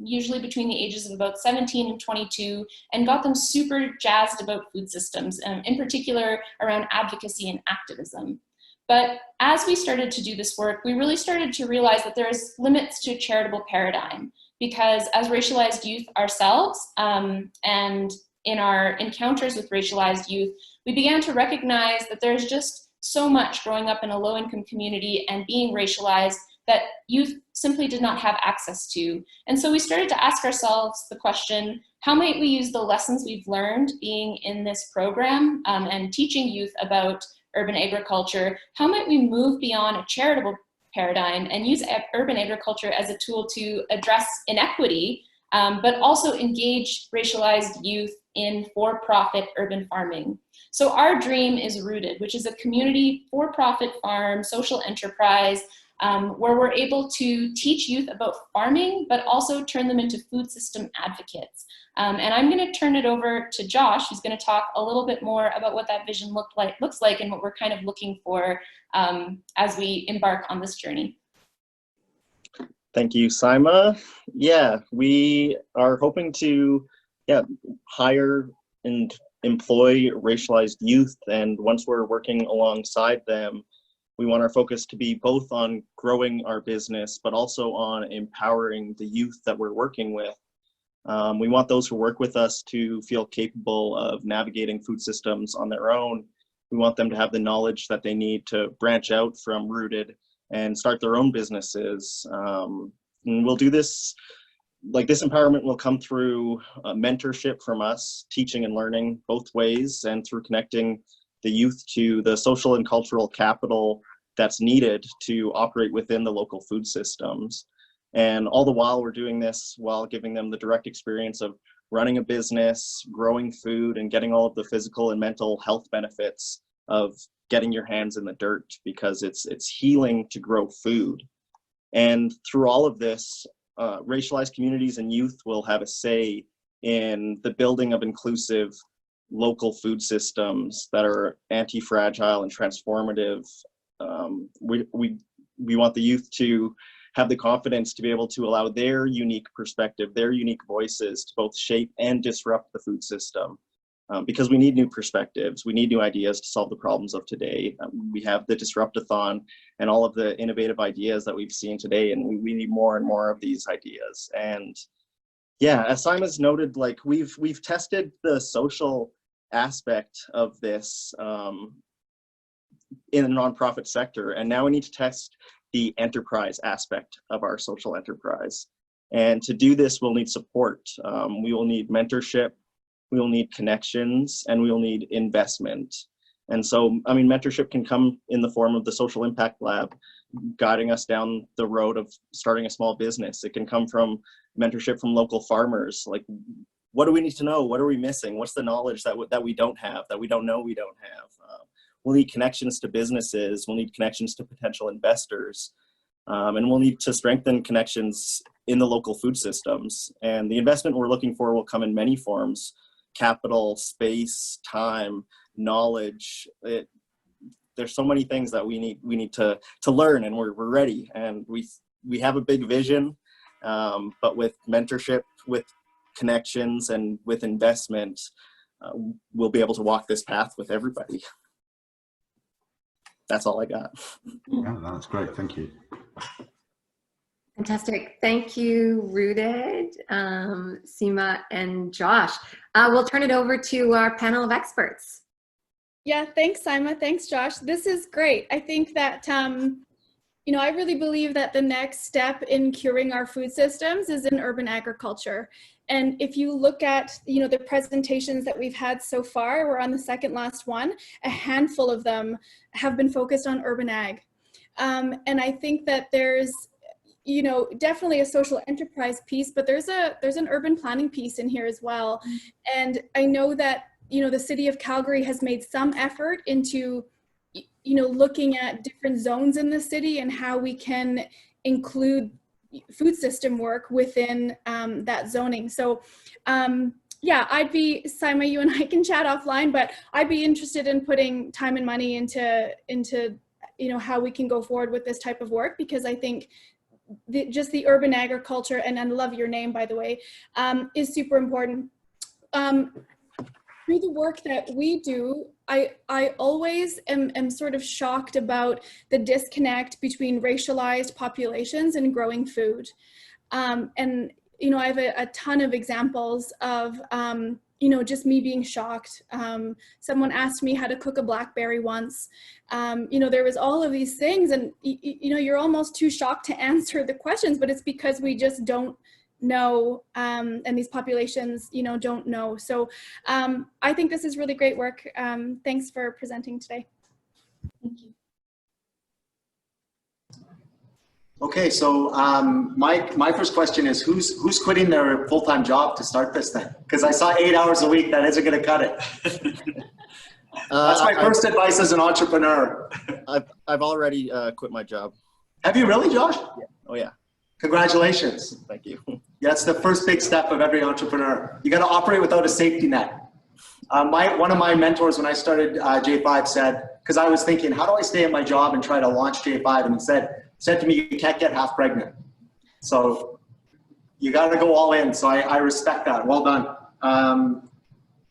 S19: usually between the ages of about 17 and 22, and got them super jazzed about food systems, in particular around advocacy and activism. But as we started to do this work, we really started to realize that there's limits to a charitable paradigm, because as racialized youth ourselves, and in our encounters with racialized youth, we began to recognize that there's just so much growing up in a low-income community and being racialized that youth simply did not have access to. And so we started to ask ourselves the question, how might we use the lessons we've learned being in this program and teaching youth about urban agriculture, how might we move beyond a charitable paradigm and use urban agriculture as a tool to address inequity, but also engage racialized youth in for-profit urban farming. So our dream is Rooted, which is a community for-profit farm, social enterprise, where we're able to teach youth about farming, but also turn them into food system advocates. And I'm gonna turn it over to Josh, who's gonna talk a little bit more about what that vision looks like and what we're kind of looking for as we embark on this journey.
S20: Thank you, Saima. Yeah, we are hoping to hire and employ racialized youth, and once we're working alongside them, we want our focus to be both on growing our business, but also on empowering the youth that we're working with. We want those who work with us to feel capable of navigating food systems on their own. We want them to have the knowledge that they need to branch out from Rooted and start their own businesses. And we'll do this, this empowerment will come through mentorship from us, teaching and learning both ways, and through connecting the youth to the social and cultural capital that's needed to operate within the local food systems. And all the while we're doing this while giving them the direct experience of running a business, growing food, and getting all of the physical and mental health benefits of getting your hands in the dirt, because it's healing to grow food. And through all of this, racialized communities and youth will have a say in the building of inclusive local food systems that are anti-fragile and transformative. We want the youth to have the confidence to be able to allow their unique perspective, their unique voices to both shape and disrupt the food system. Because we need new perspectives, we need new ideas to solve the problems of today. We have the Disrupt-ATHON and all of the innovative ideas that we've seen today, and we need more and more of these ideas. And yeah, as Simon's noted, we've tested the social aspect of this in the nonprofit sector, and now we need to test the enterprise aspect of our social enterprise. And to do this, we'll need support. We will need mentorship, we will need connections, and we will need investment. And so, mentorship can come in the form of the Social Impact Lab, guiding us down the road of starting a small business. It can come from mentorship from local farmers. What do we need to know? What are we missing? What's the knowledge that we don't have, that we don't know we don't have? We'll need connections to businesses. We'll need connections to potential investors. And we'll need to strengthen connections in the local food systems. And the investment we're looking for will come in many forms: capital, space, time, knowledge. There's so many things that we need to learn, and we're ready. And we have a big vision, but with mentorship, with connections, and with investment, we'll be able to walk this path with everybody. That's all I got.
S1: Yeah, that's great. Thank you.
S2: Fantastic. Thank you, Rooted, Seema, and Josh. We'll turn it over to our panel of experts.
S7: Yeah, thanks, Seema. Thanks, Josh. This is great. I think that you know, I really believe that the next step in curing our food systems is in urban agriculture. And if you look at, you know, the presentations that we've had so far, we're on the second last one, a handful of them have been focused on urban ag. And I think that there's, you know, definitely a social enterprise piece, but there's an urban planning piece in here as well. And I know that, you know, the city of Calgary has made some effort into, you know, looking at different zones in the city and how we can include food system work within that zoning. So yeah, Saima, you and I can chat offline, but I'd be interested in putting time and money into you know, how we can go forward with this type of work, because I think just the urban agriculture, and I love your name, by the way, is super important. Through the work that we do, I always am sort of shocked about the disconnect between racialized populations and growing food. And, you know, I have a ton of examples of, you know, just me being shocked. Someone asked me how to cook a blackberry once. You know, there was all of these things, and, you know, you're almost too shocked to answer the questions, but it's because we just don't know, and these populations, you know, don't know. So I think this is really great work. Thanks for presenting today. Thank you.
S8: Okay, so my first question is, who's quitting their full-time job to start this thing? Because I saw 8 hours a week, that isn't going to cut it. That's my first advice as an entrepreneur.
S20: I've already quit my job.
S8: Have you really, Josh?
S20: Yeah. Oh yeah.
S8: Congratulations.
S20: Thank you.
S8: Yeah, that's the first big step of every entrepreneur. You got to operate without a safety net. One of my mentors when I started JFive said, because I was thinking, how do I stay at my job and try to launch JFive? And he said to me, you can't get half pregnant. So you got to go all in. So I respect that. Well done.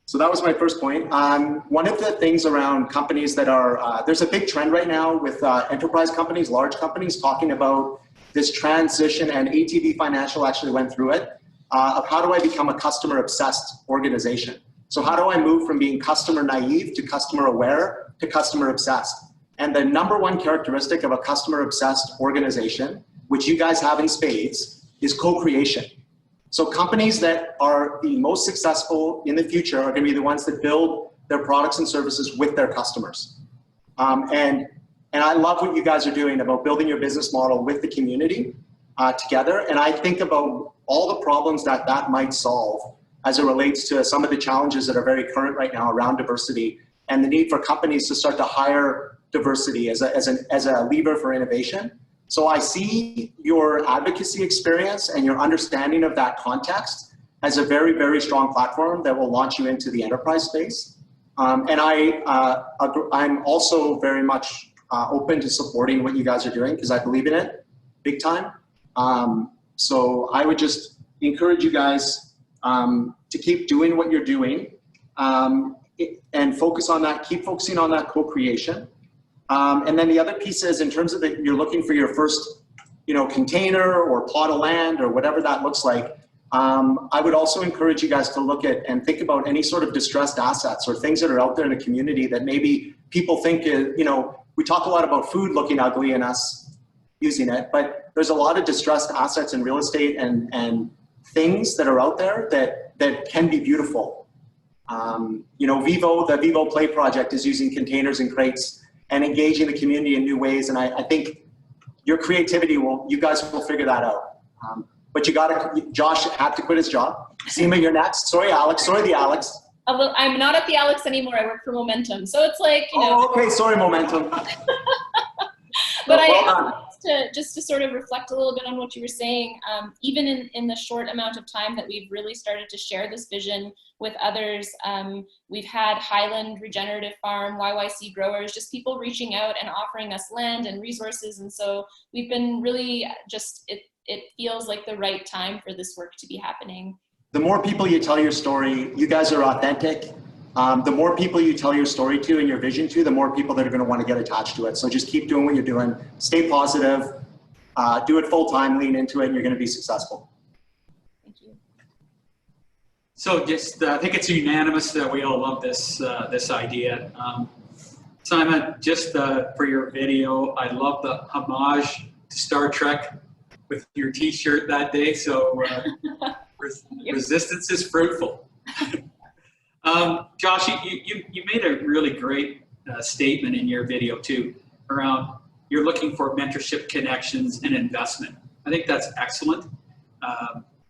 S8: So that was my first point. One of the things around companies that are, there's a big trend right now with enterprise companies, large companies, talking about this transition, and ATV Financial actually went through it, of how do I become a customer obsessed organization? So how do I move from being customer naive to customer aware to customer obsessed? And the number one characteristic of a customer obsessed organization, which you guys have in spades, is co-creation. So companies that are the most successful in the future are going to be the ones that build their products and services with their customers. And I love what you guys are doing about building your business model with the community together. And I think about all the problems that that might solve as it relates to some of the challenges that are very current right now around diversity, and the need for companies to start to hire diversity as a lever for innovation. So I see your advocacy experience and your understanding of that context as a very, very strong platform that will launch you into the enterprise space. And I'm also very much open to supporting what you guys are doing, because I believe in it big time. So I would just encourage you guys to keep doing what you're doing, and focus on that, keep focusing on that co-creation. And then the other piece is, in terms of that you're looking for your first, you know, container or plot of land or whatever that looks like. I would also encourage you guys to look at and think about any sort of distressed assets or things that are out there in the community that maybe people think, you know, we talk a lot about food looking ugly and us using it, but there's a lot of distressed assets in real estate and things that are out there that can be beautiful. You know, the Vivo Play project is using containers and crates and engaging the community in new ways. And I think your creativity you guys will figure that out. But Josh had to quit his job. Seema, you're next. Sorry, Alex. Sorry, the Alex.
S19: Well, I'm not at the Alex anymore. I work for Momentum. So it's like, you know.
S8: Oh, okay. Sorry, Momentum.
S19: But just to sort of reflect a little bit on what you were saying, even in the short amount of time that we've really started to share this vision with others, we've had Highland Regenerative Farm, YYC Growers, just people reaching out and offering us land and resources. And so we've been really it feels like the right time for this work to be happening.
S8: The more people you tell your story, you guys are authentic. The more people you tell your story to and your vision to, the more people that are going to want to get attached to it. So just keep doing what you're doing. Stay positive. Do it full time. Lean into it, and you're going to be successful.
S19: Thank you.
S9: So just, I think it's unanimous that we all love this idea. Simon, just for your video, I love the homage to Star Trek with your T-shirt that day. So resistance is fruitful. Josh, you made a really great statement in your video too around you're looking for mentorship, connections, and investment. I think that's excellent.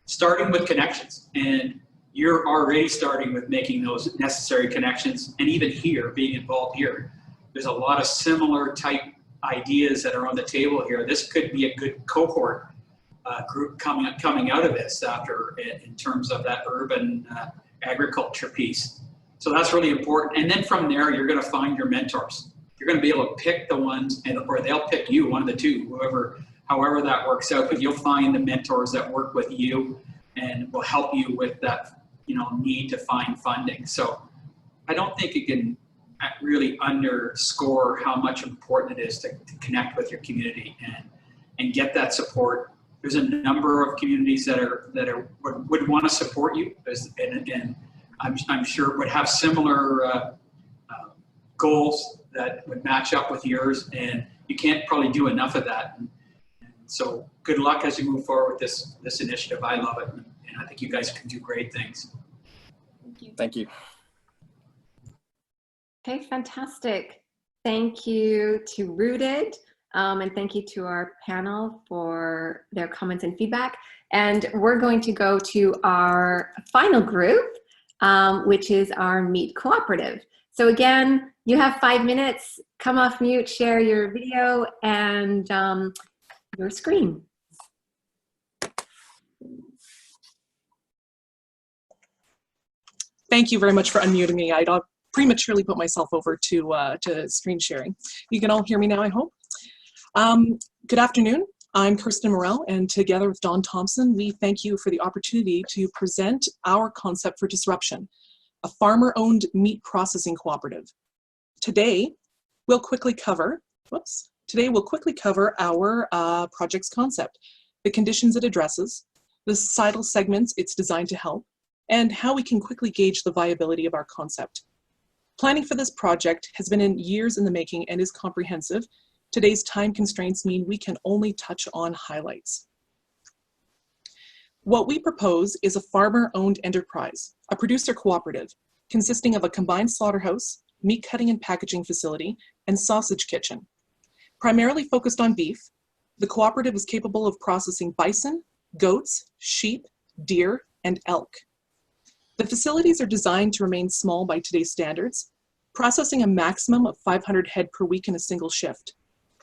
S9: Starting with connections, and you're already starting with making those necessary connections, and even here, being involved here, there's a lot of similar type ideas that are on the table here. This could be a good cohort group coming out of this after in terms of that urban agriculture piece. So that's really important. And then from there, you're going to find your mentors. You're going to be able to pick the ones, or they'll pick you, one of the two, however that works out. But you'll find the mentors that work with you and will help you with that, need to find funding. So I don't think you can really underscore how much important it is to connect with your community and get that support. There's a number of communities that would want to support you, and I'm sure would have similar goals that would match up with yours, and you can't probably do enough of that. And so good luck as you move forward with this initiative. I love it, and I think you guys can do great things.
S19: Thank you.
S20: Thank you.
S2: Okay, fantastic. Thank you to Rooted, and thank you to our panel for their comments and feedback. And we're going to go to our final group, which is our Meat Cooperative. So again, you have 5 minutes. Come off mute, share your video and your screen.
S21: Thank you very much for unmuting me. I don't prematurely put myself over to screen sharing. You can all hear me now, I hope. Good afternoon. I'm Kirsten Morell, and together with Don Thompson, we thank you for the opportunity to present our concept for Disruption, a farmer-owned meat processing cooperative. Today, we'll quickly cover our project's concept, the conditions it addresses, the societal segments it's designed to help, and how we can quickly gauge the viability of our concept. Planning for this project has been years in the making and is comprehensive. Today's time constraints mean we can only touch on highlights. What we propose is a farmer-owned enterprise, a producer cooperative, consisting of a combined slaughterhouse, meat cutting and packaging facility, and sausage kitchen. Primarily focused on beef, the cooperative is capable of processing bison, goats, sheep, deer, and elk. The facilities are designed to remain small by today's standards, processing a maximum of 500 head per week in a single shift.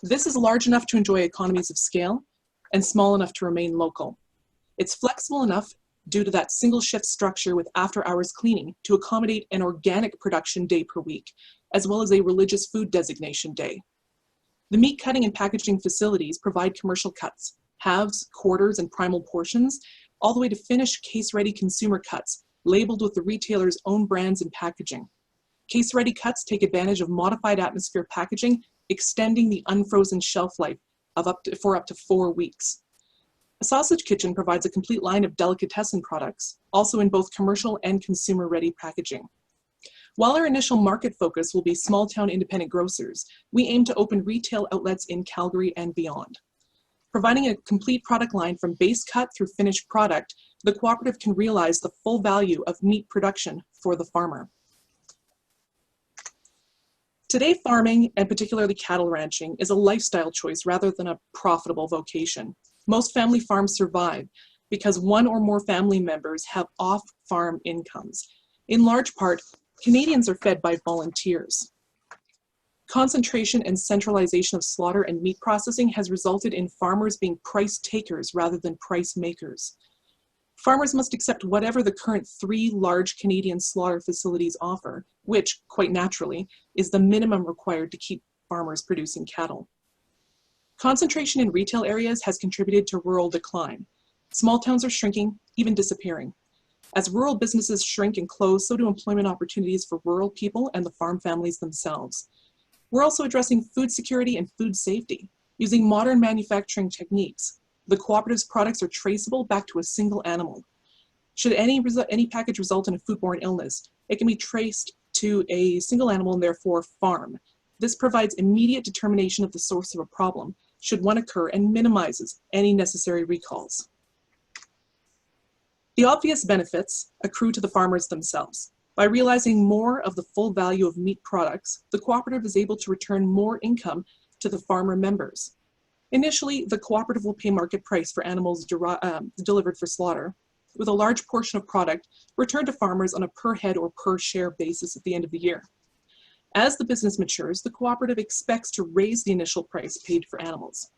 S21: This is large enough to enjoy economies of scale and small enough to remain local. It's flexible enough due to that single shift structure with after-hours cleaning to accommodate an organic production day per week, as well as a religious food designation day. The meat cutting and packaging facilities provide commercial cuts, halves, quarters, and primal portions, all the way to finished case-ready consumer cuts, labeled with the retailer's own brands and packaging. Case-ready cuts take advantage of modified atmosphere packaging, extending the unfrozen shelf life for up to 4 weeks. A sausage kitchen provides a complete line of delicatessen products, also in both commercial and consumer-ready packaging. While our initial market focus will be small-town independent grocers, we aim to open retail outlets in Calgary and beyond. Providing a complete product line from base cut through finished product, the cooperative can realize the full value of meat production for the farmer. Today, farming, and particularly cattle ranching, is a lifestyle choice rather than a profitable vocation. Most family farms survive because one or more family members have off-farm incomes. In large part, Canadians are fed by volunteers. Concentration and centralization of slaughter and meat processing has resulted in farmers being price takers rather than price makers. Farmers must accept whatever the current 3 large Canadian slaughter facilities offer, which, quite naturally, is the minimum required to keep farmers producing cattle. Concentration in retail areas has contributed to rural decline. Small towns are shrinking, even disappearing. As rural businesses shrink and close, so do employment opportunities for rural people and the farm families themselves. We're also addressing food security and food safety. Using modern manufacturing techniques, the cooperative's products are traceable back to a single animal. Should any package result in a foodborne illness, it can be traced to a single animal and therefore farm. This provides immediate determination of the source of a problem, should one occur, and minimizes any necessary recalls. The obvious benefits accrue to the farmers themselves. By realizing more of the full value of meat products, the cooperative is able to return more income to the farmer members. Initially, the cooperative will pay market price for animals delivered for slaughter, with a large portion of product returned to farmers on a per head or per share basis at the end of the year. As the business matures, the cooperative expects to raise the initial price paid for animals.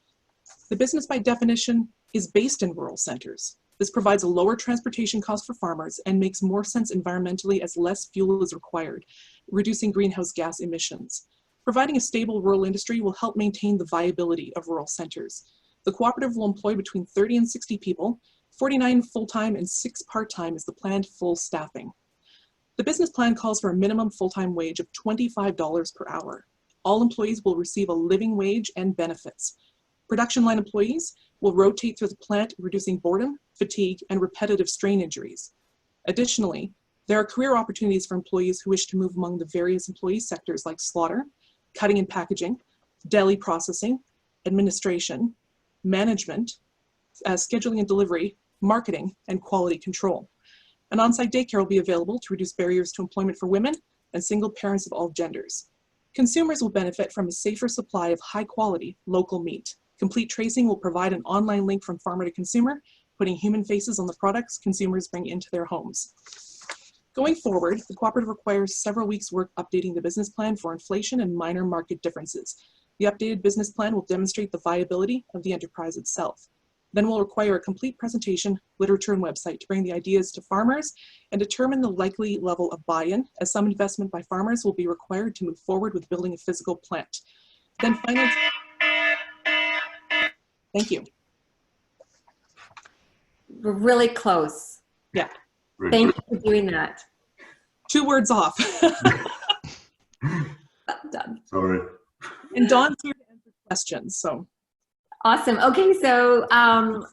S21: The business, by definition, is based in rural centers. This provides a lower transportation cost for farmers and makes more sense environmentally as less fuel is required, reducing greenhouse gas emissions. Providing a stable rural industry will help maintain the viability of rural centers. The cooperative will employ between 30 and 60 people, 49 full-time and 6 part-time is the planned full staffing. The business plan calls for a minimum full-time wage of $25 per hour. All employees will receive a living wage and benefits. Production line employees will rotate through the plant, reducing boredom, fatigue, and repetitive strain injuries. Additionally, there are career opportunities for employees who wish to move among the various employee sectors like slaughter, cutting and packaging, deli processing, administration, management, scheduling and delivery, marketing, and quality control. An on-site daycare will be available to reduce barriers to employment for women and single parents of all genders. Consumers will benefit from a safer supply of high-quality, local meat. Complete tracing will provide an online link from farmer to consumer, putting human faces on the products consumers bring into their homes. Going forward, the cooperative requires several weeks' work updating the business plan for inflation and minor market differences. The updated business plan will demonstrate the viability of the enterprise itself. Then we'll require a complete presentation, literature, and website to bring the ideas to farmers and determine the likely level of buy-in, as some investment by farmers will be required to move forward with building a physical plant. Then finance. Thank you.
S2: We're really close.
S21: Yeah.
S2: Thank you for doing that.
S21: 2 words off.
S2: Done.
S1: Sorry.
S21: And Dawn's here to answer questions, so.
S2: Awesome. Okay, so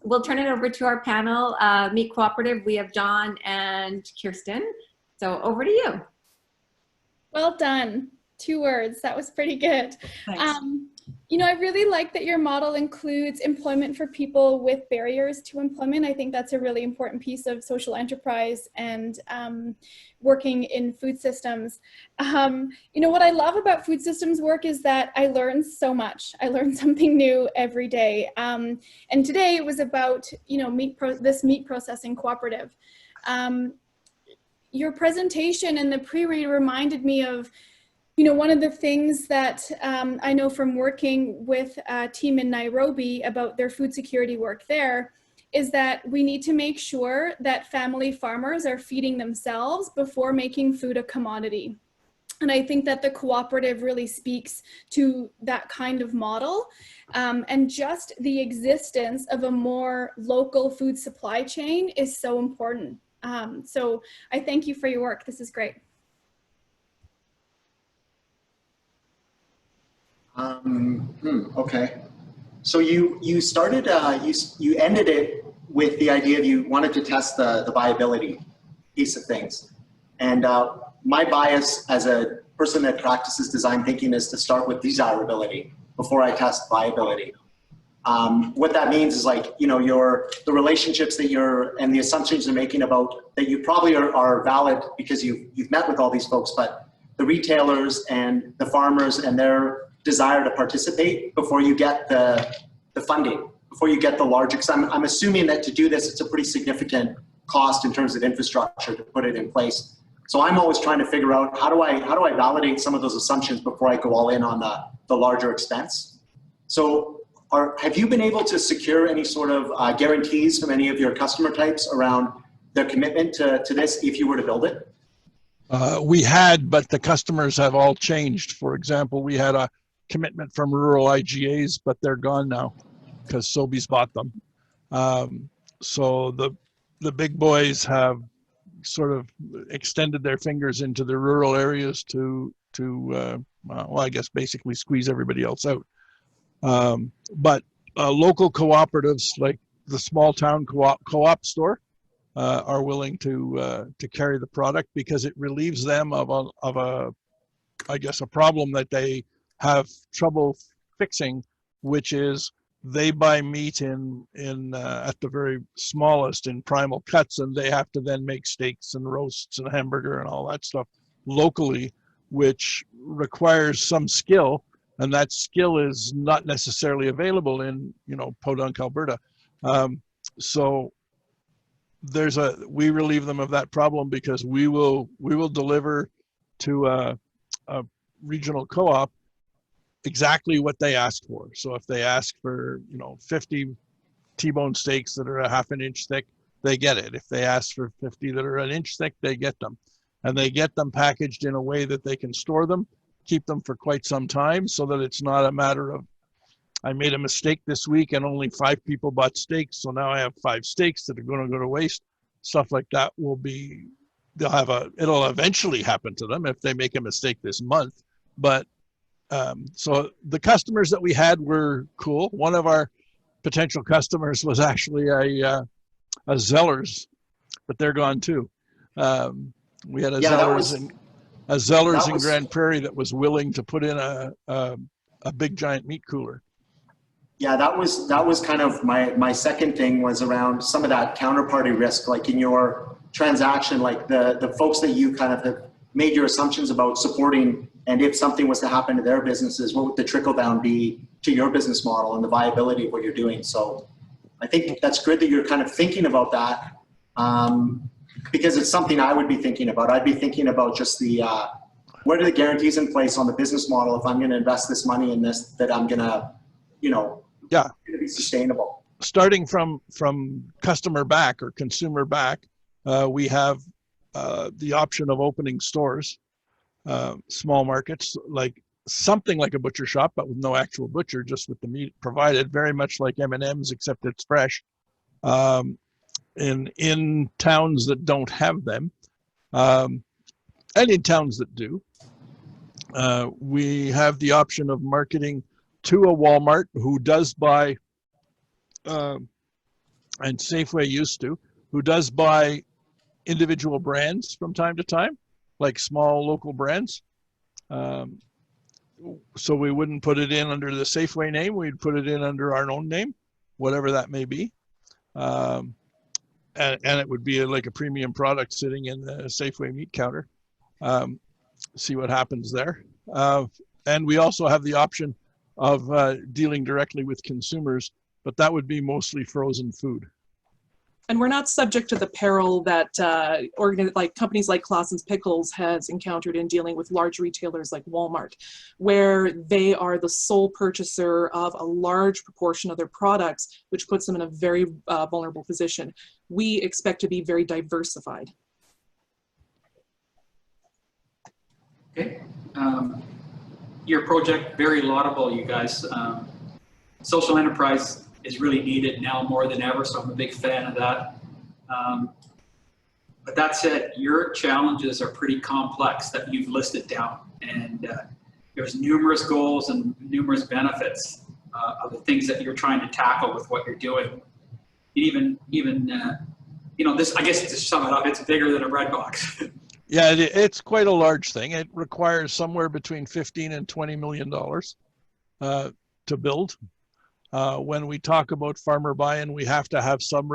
S2: we'll turn it over to our panel. Meat Cooperative, we have John and Kirsten. So over to you.
S7: Well done. 2 words. That was pretty good.
S21: Thanks.
S7: You know, I really like that your model includes employment for people with barriers to employment. I think that's a really important piece of social enterprise and working in food systems. You know, what I love about food systems work is that I learn so much. I learn something new every day. And today it was about, you know, this meat processing cooperative. Your presentation and the pre-read reminded me of, you know, one of the things that I know from working with a team in Nairobi about their food security work there is that we need to make sure that family farmers are feeding themselves before making food a commodity. And I think that the cooperative really speaks to that kind of model, and just the existence of a more local food supply chain is so important. So I thank you for your work. This is great.
S8: Okay. So you started, you ended it with the idea that you wanted to test the viability piece of things. And my bias as a person that practices design thinking is to start with desirability before I test viability. What that means is, like, you know, the relationships that and the assumptions you're making about that you probably are valid because you've met with all these folks, but the retailers and the farmers and their desire to participate before you get the funding, before you get the large, because I'm assuming that to do this, it's a pretty significant cost in terms of infrastructure to put it in place. So I'm always trying to figure out how do I validate some of those assumptions before I go all in on the larger expense. So have you been able to secure any sort of guarantees from any of your customer types around their commitment to this if you were to build it?
S5: We had, but the customers have all changed. For example, we had a commitment from rural IGAs, but they're gone now because Sobeys bought them. So the big boys have sort of extended their fingers into the rural areas to well, I guess basically squeeze everybody else out. But local cooperatives like the small town co-op store are willing to carry the product because it relieves them of a I guess a problem that they have trouble fixing, which is they buy meat in at the very smallest in primal cuts, and they have to then make steaks and roasts and hamburger and all that stuff locally, which requires some skill, and that skill is not necessarily available in Podunk, Alberta. So we relieve them of that problem because we will deliver to a regional co-op exactly what they ask for. So if they ask for 50 T-bone steaks that are a half an inch thick, they get it. If they ask for 50 that are an inch thick, they get them, and they get them packaged in a way that they can store them, keep them for quite some time, so that it's not a matter of, I made a mistake this week and only 5 people bought steaks, so now I have 5 steaks that are going to go to waste. Stuff like that it'll eventually happen to them if they make a mistake this month. But so the customers that we had were cool. One of our potential customers was actually a Zellers, but they're gone too. We had a Zellers in Grand Prairie that was willing to put in a big giant meat cooler.
S8: Yeah, that was kind of my second thing, was around some of that counterparty risk, like in your transaction, like the folks that you kind of have made your assumptions about supporting, and if something was to happen to their businesses, what would the trickle down be to your business model and the viability of what you're doing? So I think that's good that you're kind of thinking about that, because it's something I would be thinking about. I'd be thinking about just what are the guarantees in place on the business model if I'm going to invest this money in this, that I'm going to, going to be sustainable.
S5: Starting from customer back or consumer back, we have the option of opening stores, small markets, like something like a butcher shop, but with no actual butcher, just with the meat provided, very much like M&M's, except it's fresh. In towns that don't have them, and in towns that do, we have the option of marketing to a Walmart who does buy, and Safeway used to, who does buy individual brands from time to time, like small local brands. So we wouldn't put it in under the Safeway name, we'd put it in under our own name, whatever that may be. And it would be like a premium product sitting in the Safeway meat counter. See what happens there. And we also have the option of dealing directly with consumers, but that would be mostly frozen food.
S21: And we're not subject to the peril that companies like Clausen's Pickles has encountered in dealing with large retailers like Walmart, where they are the sole purchaser of a large proportion of their products, which puts them in a very vulnerable position. We expect to be very diversified.
S9: Okay. Your project, very laudable, you guys. Social enterprise is really needed now more than ever, so I'm a big fan of that. But that said, your challenges are pretty complex that you've listed down, and there's numerous goals and numerous benefits of the things that you're trying to tackle with what you're doing. Even this, I guess, to sum it up, it's bigger than a bread box.
S5: Yeah, it's quite a large thing. It requires somewhere between $15 and $20 million to build. When we talk about farmer buy-in, we have to have some,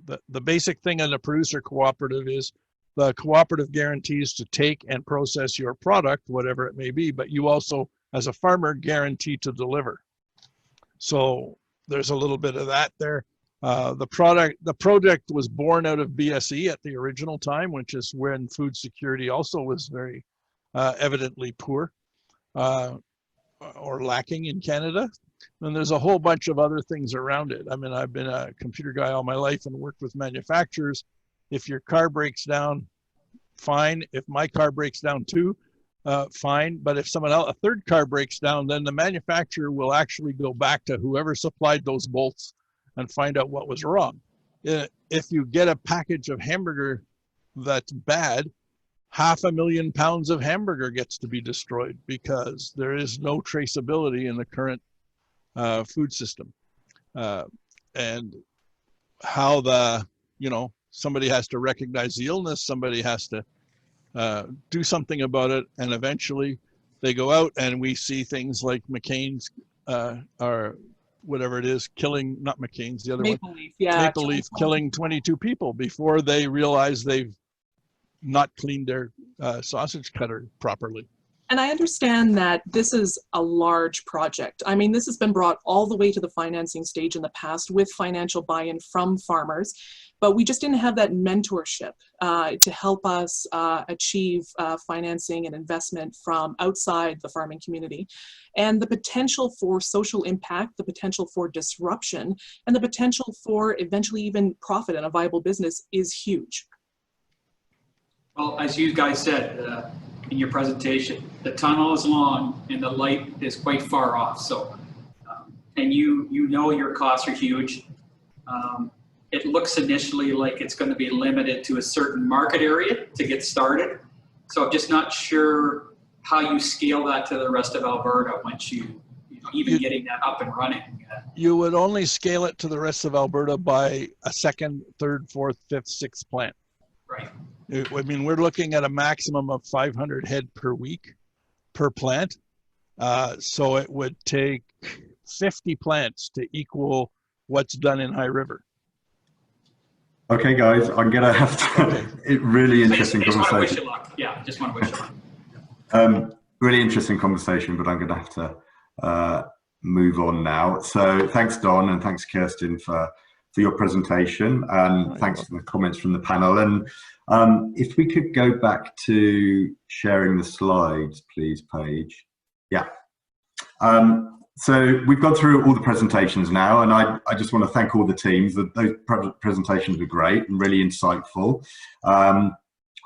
S5: the basic thing in a producer cooperative is the cooperative guarantees to take and process your product, whatever it may be, but you also, as a farmer, guarantee to deliver. So there's a little bit of that there. The project was born out of BSE at the original time, which is when food security also was very evidently poor or lacking in Canada. And there's a whole bunch of other things around it. I mean, I've been a computer guy all my life and worked with manufacturers. If your car breaks down, fine. If my car breaks down too, fine. But if someone else, a third car breaks down, then the manufacturer will actually go back to whoever supplied those bolts and find out what was wrong. If you get a package of hamburger that's bad, 500,000 pounds of hamburger gets to be destroyed because there is no traceability in the current food system. And how somebody has to recognize the illness, somebody has to do something about it, and eventually they go out and we see things like McCain's or whatever it is, killing, not McCain's, the other
S21: Maple
S5: one.
S21: Leaf, yeah.
S5: Maple Leaf killing 22 people before they realize they've not cleaned their sausage cutter properly.
S21: And I understand that this is a large project. I mean, this has been brought all the way to the financing stage in the past with financial buy-in from farmers, but we just didn't have that mentorship to help us achieve financing and investment from outside the farming community. And the potential for social impact, the potential for disruption, and the potential for eventually even profit and a viable business is huge.
S9: Well, as you guys said in your presentation, the tunnel is long and the light is quite far off. So, and you know your costs are huge. It looks initially like it's going to be limited to a certain market area to get started. So I'm just not sure how you scale that to the rest of Alberta once you know, even getting that up and running.
S5: You would only scale it to the rest of Alberta by a second, third, fourth, fifth, sixth plant.
S9: Right.
S5: I mean, we're looking at a maximum of 500 head per week per plant. So it would take 50 plants to equal what's done in High River.
S1: Okay, guys, I'm going to have to, really interesting
S9: just
S1: conversation.
S9: Want to wish you luck. Yeah, just want to wish you luck.
S1: Really interesting conversation, but I'm going to have to move on now. So thanks, Don, and thanks, Kirsten, for your presentation, and thanks for the comments from the panel. And if we could go back to sharing the slides, please, Paige. Yeah. So we've gone through all the presentations now, and I just want to thank all the teams. Those presentations were great and really insightful. I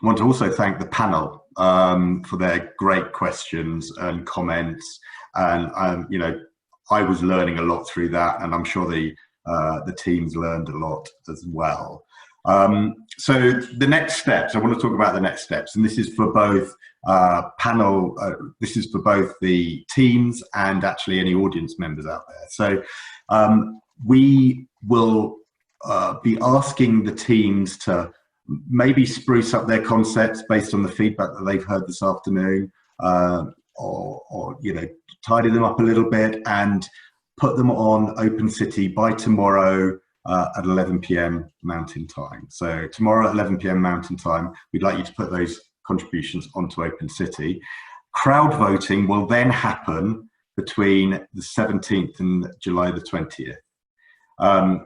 S1: want to also thank the panel for their great questions and comments. And you know, I was learning a lot through that, and I'm sure the teams learned a lot as well. So the next steps, I want to talk about the next steps, and this is for both this is for both the teams and actually any audience members out there. So we will be asking the teams to maybe spruce up their concepts based on the feedback that they've heard this afternoon, or you know, tidy them up a little bit and put them on Open City by tomorrow at 11 p.m. Mountain Time. So tomorrow at 11 p.m. Mountain Time, we'd like you to put those contributions onto Open City. Crowd voting will then happen between the 17th and July the 20th.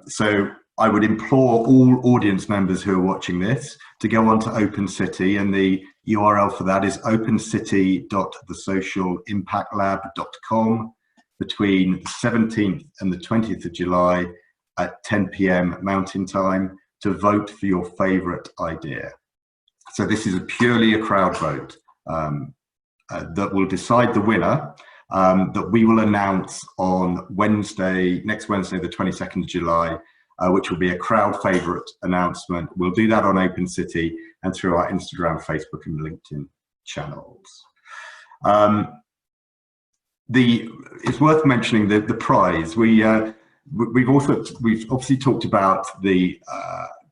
S1: So I would implore all audience members who are watching this to go onto Open City, and the URL for that is opencity.thesocialimpactlab.com between the 17th and the 20th of July at 10 p.m. Mountain Time to vote for your favorite idea. So this is purely a crowd vote that will decide the winner, that we will announce on Wednesday, next Wednesday, the 22nd of July, which will be a crowd favorite announcement. We'll do that on Open City and through our Instagram, Facebook, and LinkedIn channels. It's worth mentioning the prize. We've obviously talked about the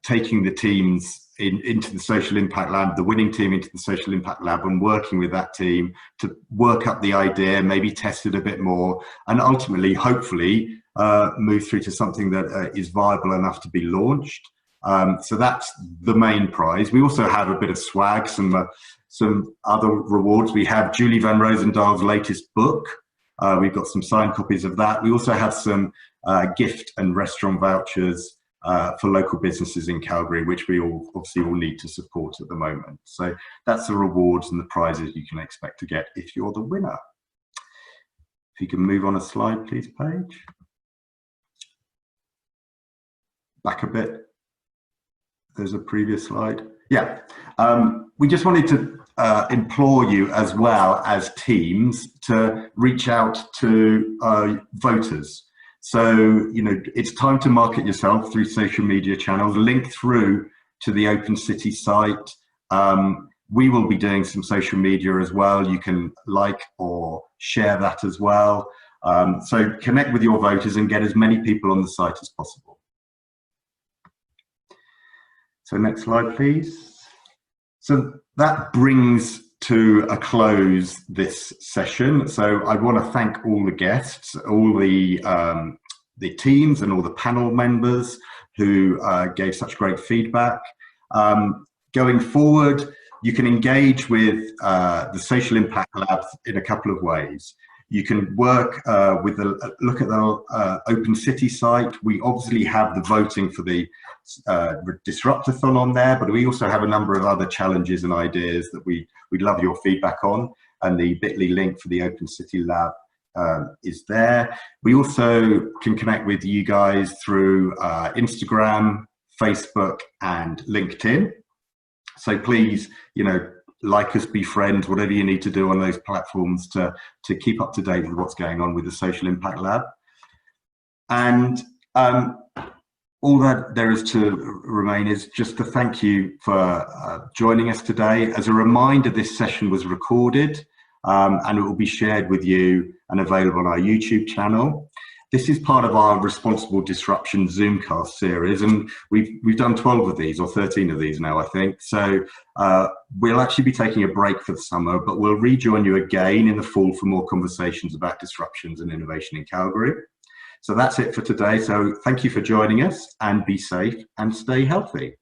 S1: taking the teams into the Social Impact Lab, the winning team into the Social Impact Lab, and working with that team to work up the idea, maybe test it a bit more, and ultimately, hopefully, move through to something that is viable enough to be launched. So that's the main prize. We also have a bit of swag, some other rewards. We have Julie Van Rosendahl's latest book. We've got some signed copies of that. We also have some gift and restaurant vouchers for local businesses in Calgary, which we obviously all need to support at the moment. So that's the rewards and the prizes you can expect to get if you're the winner. If you can move on a slide, please, Paige. Back a bit. There's a previous slide. Yeah. We just wanted to implore you as well as teams to reach out to voters. So, you know, it's time to market yourself through social media channels, link through to the Open City site. We will be doing some social media as well. You can like or share that as well. So connect with your voters and get as many people on the site as possible. So next slide, please. So that brings to a close this session. So I want to thank all the guests, all the teams and all the panel members who gave such great feedback. Going forward, you can engage with the Social Impact Lab in a couple of ways. You can work with look at the Open City site. We obviously have the voting for the Disrupt-ATHON on there, but we also have a number of other challenges and ideas that we'd love your feedback on, and the bit.ly link for the Open City Lab is there. We also can connect with you guys through Instagram, Facebook, and LinkedIn. So please, like us, be friends, whatever you need to do on those platforms to keep up to date with what's going on with the Social Impact Lab. And all that there is to remain is just to thank you for joining us today. As a reminder, this session was recorded and it will be shared with you and available on our YouTube channel. This is part of our Responsible Disruption Zoomcast series, and we've done 12 of these, or 13 of these now, I think. So we'll actually be taking a break for the summer, but we'll rejoin you again in the fall for more conversations about disruptions and innovation in Calgary. So that's it for today. So thank you for joining us, and be safe and stay healthy.